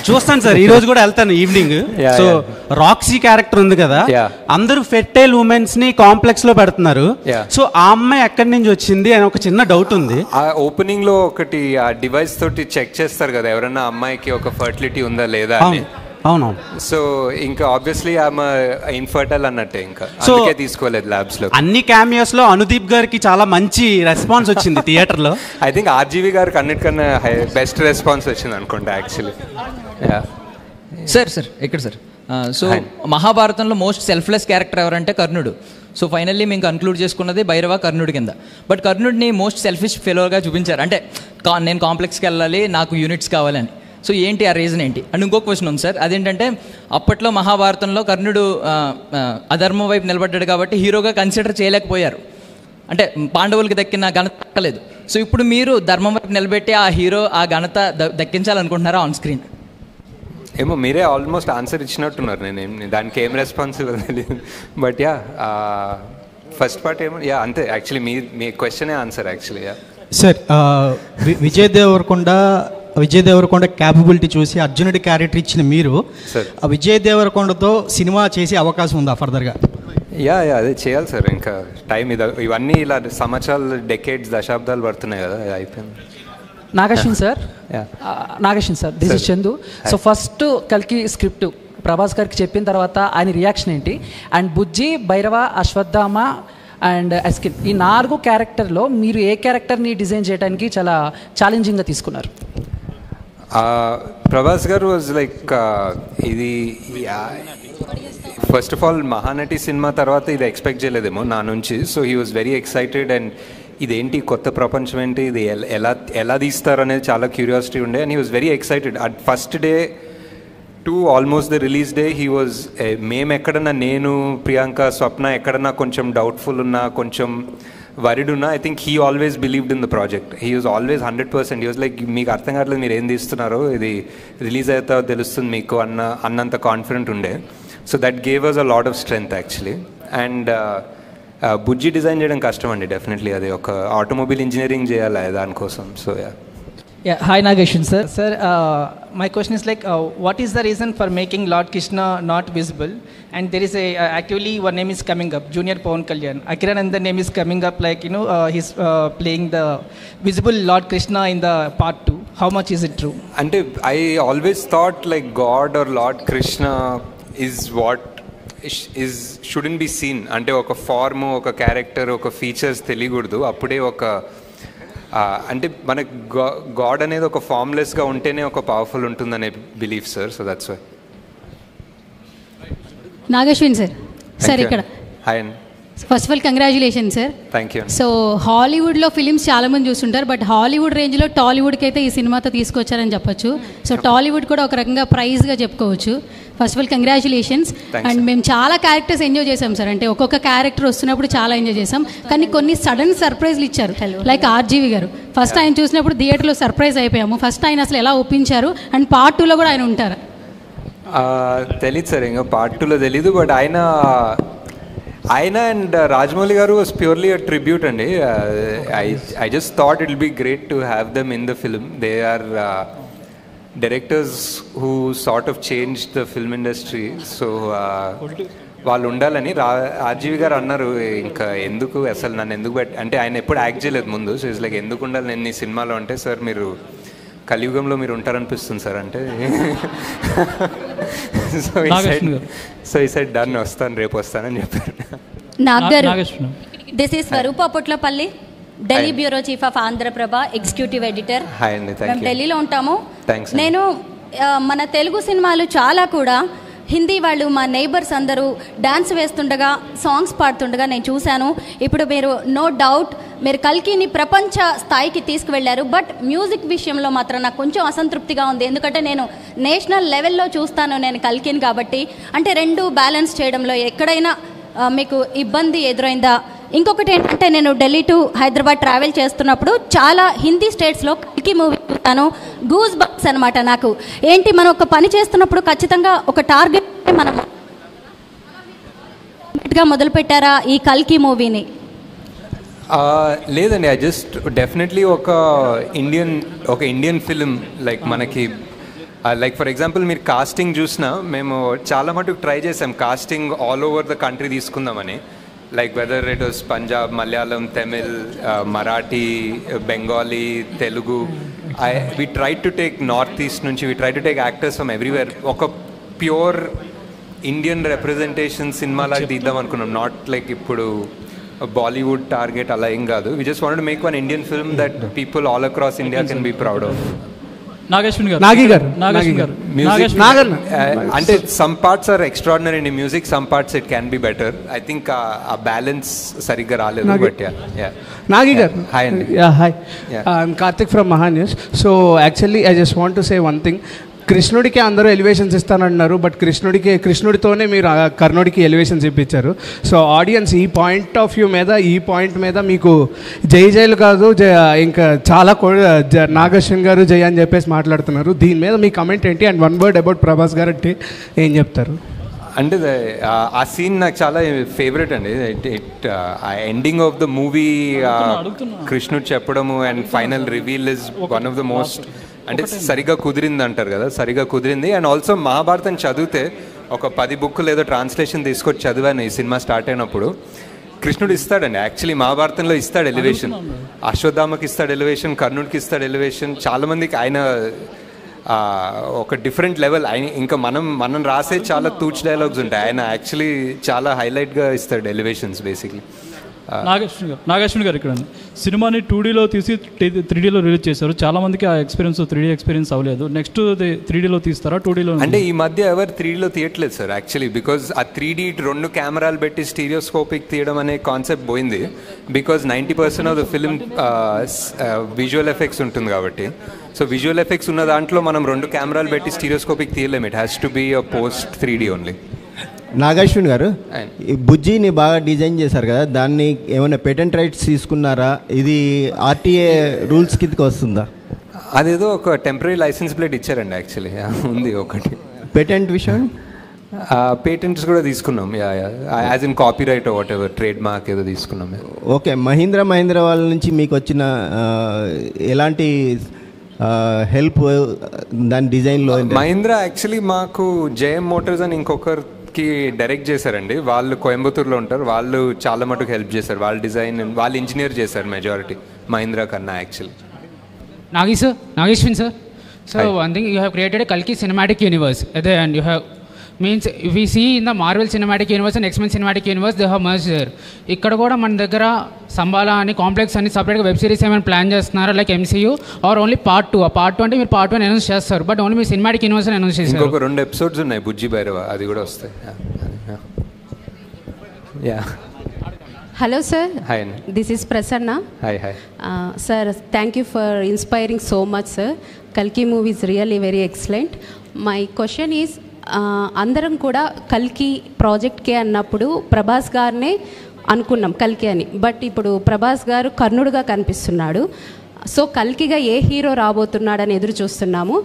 చూస్తాను సార్, ఈ రోజు కూడా వెళ్తాను ఈవినింగ్. సో రాక్సీ క్యారెక్టర్ ఉంది కదా, అందరూ ఫెర్టైల్ ఉమెన్స్ ని కాంప్లెక్స్ లో పెడుతున్నారు. సో ఆ అమ్మాయి ఎక్కడి నుంచి వచ్చింది అని ఒక చిన్న డౌట్ ఉంది. ఆ ఓపెనింగ్ లో ఒకటి ఆ డివైస్ తోటి చెక్ చేస్తారు కదా ఎవరన్నా అమ్మాయికి ఒక ఫర్టిలిటీ ఉందా లేదా అని. అవును. సో ఇంకా ఆబ్వియస్లీ ఆమె ఇన్ఫర్టైల్ అన్నట్టే, ఇంకా అందుకే తీసుకోలేదు ల్యాబ్స్ లో. అన్ని క్యామియోస్ లో అనుదీప్ గారికి చాలా మంచి రెస్పాన్స్ వచ్చింది థియేటర్ లో. ఐ థింక్ ఆర్జీవి గారికి అన్నిటికన్నా బెస్ట్ రెస్పాన్స్ వచ్చింది అనుకుంటా యాక్చువల్లీ. సార్ ఇక్కడ సార్, సో మహాభారతంలో మోస్ట్ సెల్ఫ్లెస్ క్యారెక్టర్ ఎవరంటే కర్ణుడు. సో ఫైనల్లీ మేము కన్క్లూడ్ చేసుకున్నది భైరవ కర్ణుడి కింద. బట్ కర్ణుడిని మోస్ట్ సెల్ఫిష్ ఫెలోగా చూపించారు, అంటే నేను కాంప్లెక్స్కి వెళ్ళాలి, నాకు యూనిట్స్ కావాలని. సో ఏంటి ఆ రీజన్ ఏంటి? అండ్ ఇంకొక క్వశ్చన్ ఉంది సార్, అదేంటంటే అప్పట్లో మహాభారతంలో కర్ణుడు అధర్మం వైపు నిలబడ్డాడు కాబట్టి హీరోగా కన్సిడర్ చేయలేకపోయారు, అంటే పాండవులకి దక్కిన ఘనత దక్కలేదు. సో ఇప్పుడు మీరు ధర్మం వైపు నిలబెట్టి ఆ హీరో ఆ ఘనత దక్కించాలనుకుంటున్నారా ఆన్ స్క్రీన్? ఏమో మీరే ఆల్మోస్ట్ ఆన్సర్ ఇచ్చినట్టున్నారు, నేను దానికి ఏం రెస్పాన్సిబుల్ తెలియదు. బట్ యా ఫస్ట్ పార్ట్ ఏమో యా అంతే, యాక్చువల్లీ మీ క్వశ్చనే answer actually. Yeah sir, Vijay Devarakonda capability చూసి అర్జునుడి క్యారెక్టర్ ఇచ్చిన మీరు విజయ్ దేవరకొండతో సినిమా చేసే అవకాశం ఉందా ఫర్దర్గా? యా అదే చేయాలి సార్, ఇంకా టైం ఇవన్నీ ఇలా సంవత్సరాలు డెకేడ్స్ దశాబ్దాలు పడుతున్నాయి కదా, అయిపోయింది. Nagashwin sir, this is Chandu. So first కల్కి స్క్రిప్ట్ ప్రభాస్ గారికి చెప్పిన తర్వాత ఆయన రియాక్షన్ ఏంటి? అండ్ బుజ్జి, భైరవ, అశ్వత్థామ అండ్ అస్కిన్, ఈ 4 క్యారెక్టర్లో మీరు ఏ క్యారెక్టర్ని డిజైన్ చేయడానికి చాలా ఛాలెంజింగ్గా తీసుకున్నారు? ప్రభాస్ గారు వాజ్ లైక్ ఇది first of all Mahanati cinema తర్వాత ఇది ఎక్స్పెక్ట్ చేయలేదేమో నా నుంచి. So he was very excited, and ఇదేంటి కొత్త ప్రపంచం ఏంటి, ఇది ఎలా తీస్తారు అనేది చాలా క్యూరియాసిటీ ఉండే. And he was very excited. At first day to almost the release day he was, మేము ఎక్కడన్నా, నేను, ప్రియాంక, స్వప్న ఎక్కడన్నా కొంచెం డౌట్ఫుల్ ఉన్నా, కొంచెం వరిడ్ ఉన్నా, I think he always believed in the project. He was always 100%. He was like, మీకు అర్థం కావట్లేదు మీరు ఏం తీస్తున్నారో, ఇది రిలీజ్ అయితే తెలుస్తుంది మీకు అన్నంత కాన్ఫిడెంట్ ఉండే. So that gave us a lot of strength actually. And Bujji design చేయడం కష్టం అండి, డెఫినెట్లీ. అది ఒక ఆటోమొబైల్ ఇంజనీరింగ్ చేయాలి దానికోసం. So Yeah, hi Nageshan sir. Sir, my question is like, what is the reason for making Lord Krishna not visible? And there is actually one name is coming up, Junior Pawan Kalyan. Akiran, and the name is coming up like, he's playing the visible Lord Krishna in the part 2. How much is it true? And I always thought like God or Lord Krishna is what shouldn't be seen. అంటే ఒక form, ఒక character, ఒక features తెలియకూడదు. అప్పుడే ఒక అంటే మనకు God అనేది ఒక ఫార్మ్లెస్గా ఉంటేనే ఒక పవర్ఫుల్ ఉంటుందనే belief sir. So that's why. Nagashwin sir ఇక్కడ హాయ్ అండి. First of all congratulation sir. Thank you. So హాలీవుడ్లో ఫిలిమ్స్ చాలామంది చూస్తుంటారు, బట్ హాలీవుడ్ రేంజ్లో టాలీవుడ్కి అయితే ఈ సినిమాతో తీసుకొచ్చారని చెప్పొచ్చు. సో టాలీవుడ్ కూడా ఒక రకంగా ప్రైజ్గా చెప్పుకోవచ్చు. First of all congratulations. And మేము చాలా క్యారెక్టర్స్ ఎంజాయ్ చేసాం సార్, అంటే ఒక్కొక్క క్యారెక్టర్ వస్తున్నప్పుడు చాలా ఎంజాయ్ చేసాం. కానీ కొన్ని సడన్ సర్ప్రైజ్లు ఇచ్చారు, లైక్ ఆర్జీవి గారు. ఫస్ట్ ఆయన చూసినప్పుడు థియేటర్లో సర్ప్రైజ్ అయిపోయాము. ఫస్ట్ ఆయన అసలు ఎలా ఒప్పించారు, అండ్ పార్ట్ 2లో కూడా ఆయన ఉంటారు? తెలీదు సార్, ఇంకా పార్ట్ 2లో తెలీదు. బట్ ఆయన అండ్ రాజమౌళి గారు వాజ్ ప్యూర్లీ అ ట్రిబ్యూట్ అండి. I just thought it will be great to have them in the film. They are directors who sort of change the film industry. So వాళ్ళు ఉండాలని RGV గారు అన్నారు. ఇంకా ఎందుకు అసలు నన్ను ఎందుకు అంటే ఆయన ఎప్పుడు యాక్ట్ చేయలేదు ముందు. సో ఇట్స్ లైక్ ఎందుకు ఉండాలి నేను ఈ సినిమాలో అంటే, సార్ మీరు కలియుగంలో మీరు ఉంటారనిపిస్తుంది సార్ అంటే. సో ఈ సైడ్ డన్, వస్తాను రేపు వస్తానని చెప్పారు. This is Swarupa Potlapalli, Delhi bureau chief of Andhraprabha, executive editor. మేము ఢిల్లీలో ఉంటాము. నేను మన తెలుగు సినిమాలు చాలా కూడా హిందీ వాళ్ళు, మా నైబర్స్ అందరూ డ్యాన్స్ వేస్తుండగా, సాంగ్స్ పాడుతుండగా నేను చూశాను. ఇప్పుడు మీరు నో డౌట్ మీరు కల్కిని ప్రపంచ స్థాయికి తీసుకువెళ్ళారు. బట్ మ్యూజిక్ విషయంలో మాత్రం నాకు కొంచెం అసంతృప్తిగా ఉంది. ఎందుకంటే నేను నేషనల్ లెవెల్లో చూస్తాను నేను కల్కిని కాబట్టి. అంటే రెండు బ్యాలెన్స్ చేయడంలో ఎక్కడైనా మీకు ఇబ్బంది ఎదురైందా? ఇంకొకటి ఏంటంటే, నేను ఢిల్లీ టు హైదరాబాద్ ట్రావెల్ చేస్తున్నప్పుడు చాలా హిందీ స్టేట్స్లో కల్కి మూవీ చూస్తాను. గూస్ బంప్స్ అనమాట నాకు. ఏంటి, మనం ఒక పని చేస్తున్నప్పుడు ఖచ్చితంగా ఒక టార్గెట్ మనం మొదలుపెట్టారా ఈ కల్కి మూవీని? లేదండి, ఐ జస్ట్ డెఫినెట్లీ ఒక ఇండియన్ ఫిలిం లైక్ మనకి లైక్ ఫర్ ఎగ్జాంపుల్ మీరు కాస్టింగ్ చూసినా మేము చాలా మటుకు ట్రై చేసాం casting all over the country తీసుకుందామని, like whether it was Punjab, Malayalam, Tamil, Marathi, Bengali, Telugu. We try to take north east నుంచి, we try to take actors from everywhere. ఒక ప్యూర్ ఇండియన్ రిప్రజెంటేషన్ సినిమాలాగా తీద్దాం అనుకున్నాం, నాట్ లైక్ ఇప్పుడు బాలీవుడ్ టార్గెట్ అలా ఏం కాదు. We just wanted to make one Indian film that people all across India can be proud of. అంటే some parts are extraordinary in music, some parts it can be better. I think uh balance సరిగ్గా రాలేదు. But Nagi గారు, hi అండి. Hi, I'm Karthik from Maha news. So actually I just want to say one thing. కృష్ణుడికి అందరూ elevations ఇస్తానంటున్నారు, but కృష్ణుడితోనే మీరు కర్ణుడికి elevations ఇప్పించారు. So audience ఈ పాయింట్ మీద మీకు జైలు కాదు, ఇంకా చాలా నాగశ్విన్ గారు జై అని చెప్పేసి మాట్లాడుతున్నారు. దీని మీద మీ కమెంట్ ఏంటి? And one word about Prabhas గారు అంటే ఏం చెప్తారు? అంటే ఆ సీన్ నాకు చాలా ఫేవరెట్ అండి. ఎండింగ్ ఆఫ్ ద మూవీ కృష్ణుడు చెప్పడము and final reveal is one of the most, అంటే సరిగా కుదిరింది అంటారు కదా, సరిగా కుదిరింది. అండ్ ఆల్సో మహాభారతం చదివితే ఒక 10 బుక్కులు ఏదో ట్రాన్స్లేషన్ తీసుకొచ్చి చదివాను ఈ సినిమా స్టార్ట్ అయినప్పుడు. కృష్ణుడు ఇస్తాడండి యాక్చువల్లీ మహాభారతంలో ఇస్తాడు ఎలివేషన్, అశ్వత్థామకి ఇస్తాడు ఎలివేషన్, కర్ణుడికి ఇస్తాడు ఎలివేషన్. చాలామందికి ఆయన ఒక డిఫరెంట్ లెవెల్. ఆయన ఇంకా మనం రాసే చాలా తూచ్ డైలాగ్స్ ఉంటాయి, ఆయన యాక్చువల్లీ చాలా హైలైట్గా ఇస్తాడు ఎలివేషన్స్ బేసిక్లీ. నాగేశ్వరి గారు ఇక్కడ సినిమాని 2Dలో తీసి 3Dలో రిలీజ్ చేశారు. చాలా మందికి ఆ ఎక్స్పీరియన్స్ 3D ఎక్స్పీరియన్స్ అవ్వలేదు. నెక్స్ట్ 3Dలో తీస్తారా 2Dలో? అంటే ఈ మధ్య ఎవరు 3Dలో తీయట్లేదు సార్ యాక్చువల్లీ, బికాజ్ ఆ 3D 2 కెమెరాలు పెట్టి స్టీరియోస్కోపిక్ తీయడం అనే కాన్సెప్ట్ పోయింది. Because 90% of the film visual effects ఉంటుంది కాబట్టి. సో విజువల్ ఎఫెక్ట్స్ ఉన్న దాంట్లో మనం 2 కెమెరాలు పెట్టి స్టీరియోస్కోపిక్ తీయలేము. It has to be a post 3D only. Nagashwin గారు, ఈ బుజ్జిని బాగా డిజైన్ చేశారు కదా, దాన్ని ఏమైనా పేటెంట్ రైట్స్ తీసుకున్నారా? ఇది ఆర్టీఏ రూల్స్ కిందకి వస్తుందా? అదేదో ఒక టెంపరీ లైసెన్స్ ప్లేట్ ఇచ్చారండి యాక్చువల్లీ, ఉంది ఒకటి. పేటెంట్ విషయం పేటెంట్స్ కూడా తీసుకున్నాం, as in copy right what ever, trade mark ఏదో తీసుకున్నాం. ఓకే, మహీంద్రా వాళ్ళ నుంచి మీకు వచ్చిన ఎలాంటి హెల్ప్ దాని డిజైన్లో? మహీంద్రా యాక్చువల్లీ మాకు జేఎం మోటార్స్ అని ఇంకొకరికి డైరెక్ట్ చేశారండి, వాళ్ళు కోయంబత్తూర్లో ఉంటారు. వాళ్ళు చాలా మటుకు హెల్ప్ చేశారు, వాళ్ళ డిజైన్ వాళ్ళు ఇంజనీర్ చేశారు మెజారిటీ మహీంద్రా కన్నా actually. Nageshwin sir, one thing, you have created a Kalki cinematic universe, and you have means if we see in the Marvel cinematic universe and X-Men cinematic universe, they have merged there. ఇక్కడ కూడా మన దగ్గర సంబాలా అని complex అని సపరేట్గా web series ఏమైనా plan చేస్తున్నారా like MCU or only part 2? ఆ పార్ట్ 2 అంటే మీరు పార్ట్ 1 అనౌన్స్ చేస్తారు, బట్ ఓన్లీ మీ సినిమాటిక్ యూనివర్స్ అనౌన్స్ చేస్తారు. ఇంకొక 2 ఎపిసోడ్స్ ఉన్నాయి బుజ్జి భైరవ, అది కూడా వస్తాయి. Hello sir. Hi. This is Prasanna. Hi. Sir, thank you for inspiring so much sir. Kalki movie is really very excellent. My question is, అందరం కూడా కల్కి ప్రాజెక్ట్కే అన్నప్పుడు ప్రభాస్ గారినే అనుకున్నాం కల్కి అని, బట్ ఇప్పుడు ప్రభాస్ గారు కర్ణుడుగా కనిపిస్తున్నాడు. సో కల్కిగా ఏ హీరో రాబోతున్నాడని ఎదురు చూస్తున్నాము.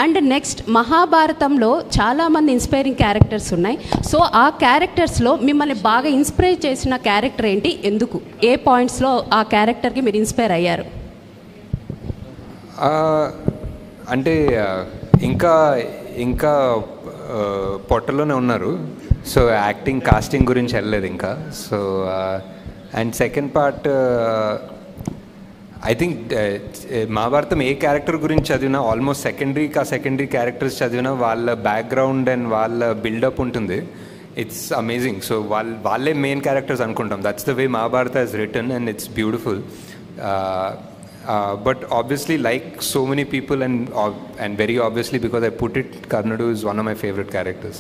అండ్ నెక్స్ట్ మహాభారతంలో చాలామంది ఇన్స్పైరింగ్ క్యారెక్టర్స్ ఉన్నాయి. సో ఆ క్యారెక్టర్స్లో మిమ్మల్ని బాగా ఇన్స్పైర్ చేసిన క్యారెక్టర్ ఏంటి, ఎందుకు, ఏ పాయింట్స్లో ఆ క్యారెక్టర్కి మీరు ఇన్స్పైర్ అయ్యారు? అంటే ఇంకా పొట్టలోనే ఉన్నారు, సో యాక్టింగ్ కాస్టింగ్ గురించి వెళ్ళలేదు ఇంకా. So and second part I think Mahabharatam A character గురించి చదివినా ఆల్మోస్ట్ సెకండరీ క్యారెక్టర్స్ చదివినా వాళ్ళ బ్యాక్గ్రౌండ్ అండ్ వాళ్ళ బిల్డప్ ఉంటుంది. It's amazing. సో వాళ్ళే మెయిన్ క్యారెక్టర్స్ అనుకుంటాం. That's the way Mahabharata is return and it's beautiful. But obviously, like so many people, and very obviously because I put it, Karnadu is one of my favorite characters.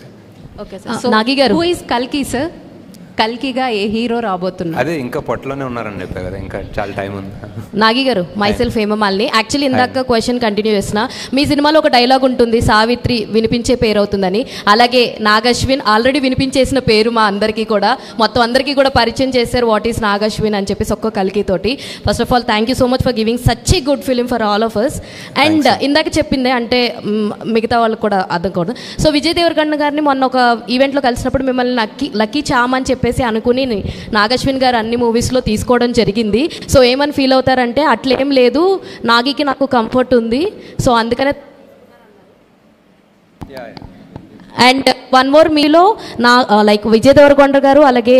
Okay sir. So Nagi garu, who is Kalki sir? కల్కిగా ఏ hero రాబోతున్నారు? అదే ఇంకా పొట్టలోనే ఉన్నారని చెప్పా కదా, ఇంకా చాలా టైం ఉంది. నాగి గారు, మైసెల్ఫ్ హేమమాలిని. యాక్చువల్లీ ఇందాక క్వశ్చన్ కంటిన్యూ చేసిన, మీ సినిమాలో ఒక డైలాగ్ ఉంటుంది, సావిత్రి వినిపించే పేరు అవుతుందని. అలాగే నాగశ్విన్ ఆల్రెడీ వినిపించేసిన పేరు మా అందరికీ కూడా, మొత్తం అందరికీ కూడా పరిచయం చేశారు వాట్ ఈస్ నాగశ్విన్ అని చెప్పేసి ఒక్క కల్కి తోటి. First of all thank you so much for giving such a good film for all of us. And ఇందాక చెప్పిందే అంటే మిగతా వాళ్ళకి కూడా అర్థం కాదు. సో విజయ్ దేవరకొండ గారిని మొన్న ఒక ఈవెంట్లో కలిసినప్పుడు మిమ్మల్ని లక్కీ చామ్ అని చెప్పారు చెప్పేసి అనుకుని నాగశ్విన్ గారు అన్ని మూవీస్లో తీసుకోవడం జరిగింది. సో ఏమని ఫీల్ అవుతారంటే అట్లేం లేదు, నాగికి నాకు కంఫర్ట్ ఉంది, సో అందుకనే. అండ్ వన్ మోర్, మీలో నా లైక్ విజయ్ దేవరకొండ గారు అలాగే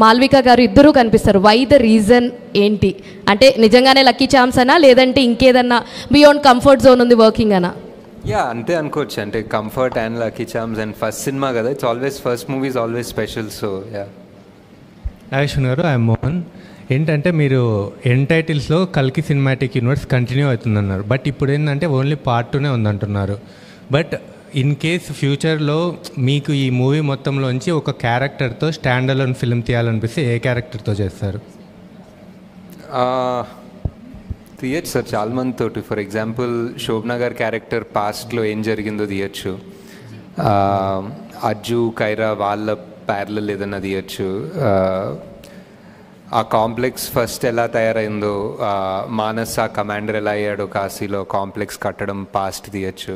మాల్విక గారు ఇద్దరూ కనిపిస్తారు. వై ద రీజన్ ఏంటి? అంటే నిజంగానే లక్కీ ఛాన్స్ అనా, లేదంటే ఇంకేదన్నా బియాండ్ కంఫర్ట్ జోన్ ఉంది వర్కింగ్ అనా? యా, అంతే అనుకోవచ్చు. అంటే comfort and lucky charms and first cinema కదా, it's always first movie is always special. So yeah. Nagashwin గారు, ఐఎమ్ మోహన్. ఏంటంటే మీరు ఎండ్ టైటిల్స్లో కల్కి సినిమాటిక్ యూనివర్స్ కంటిన్యూ అవుతుందన్నారు, బట్ ఇప్పుడు ఏంటంటే ఓన్లీ పార్ట్ 2నే ఉందంటున్నారు. బట్ ఇన్ కేస్ ఫ్యూచర్లో మీకు ఈ మూవీ మొత్తంలోంచి ఒక క్యారెక్టర్తో స్టాండ్ అలోన్ ఫిల్మ్ తీయాలనిపిస్తే ఏ క్యారెక్టర్తో చేస్తారు? తీయచ్చు సార్, చాలా మందితోటి. ఫర్ ఎగ్జాంపుల్ శోభనా గారి క్యారెక్టర్ పాస్ట్లో ఏం జరిగిందో తీయచ్చు, అజ్జు కైరా వాళ్ళ ప్యారలల్ ఏదన్నా తీయచ్చు, ఆ కాంప్లెక్స్ ఫస్ట్ ఎలా తయారైందో, మానస్ ఆ కమాండర్ ఎలా అయ్యాడో కాశీలో కాంప్లెక్స్ కట్టడం పాస్ట్ తీయచ్చు.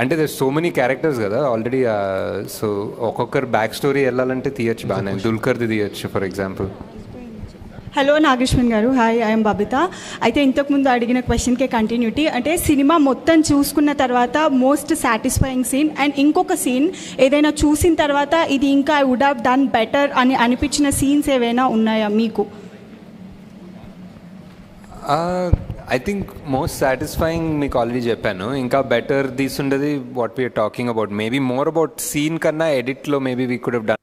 అంటే దర్ సో మెనీ క్యారెక్టర్స్ కదా ఆల్రెడీ. సో ఒక్కొక్కరు బ్యాక్ స్టోరీ వెళ్ళాలంటే తీయచ్చు బాగానే. దుల్కర్ది తీయచ్చు ఫర్ ఎగ్జాంపుల్. హలో నాగేశ్వన్ గారు, హాయ్, ఐఎమ్ బబిత. అయితే ఇంతకుముందు అడిగిన క్వశ్చన్కే కంటిన్యూటీ. అంటే సినిమా మొత్తం చూసుకున్న తర్వాత మోస్ట్ సాటిస్ఫైయింగ్ సీన్ అండ్ ఇంకొక సీన్ ఏదైనా చూసిన తర్వాత ఇది ఇంకా I would have done better అని అనిపించిన సీన్స్ ఏవైనా ఉన్నాయా మీకు? ఐ థింక్ మోస్ట్ సాటిస్ఫైయింగ్ మీకు ఆల్రెడీ చెప్పాను. ఇంకా బెటర్ తీసుండేది what we're talking about. Maybe more about scene కన్నా ఎడిట్లో maybe we could have done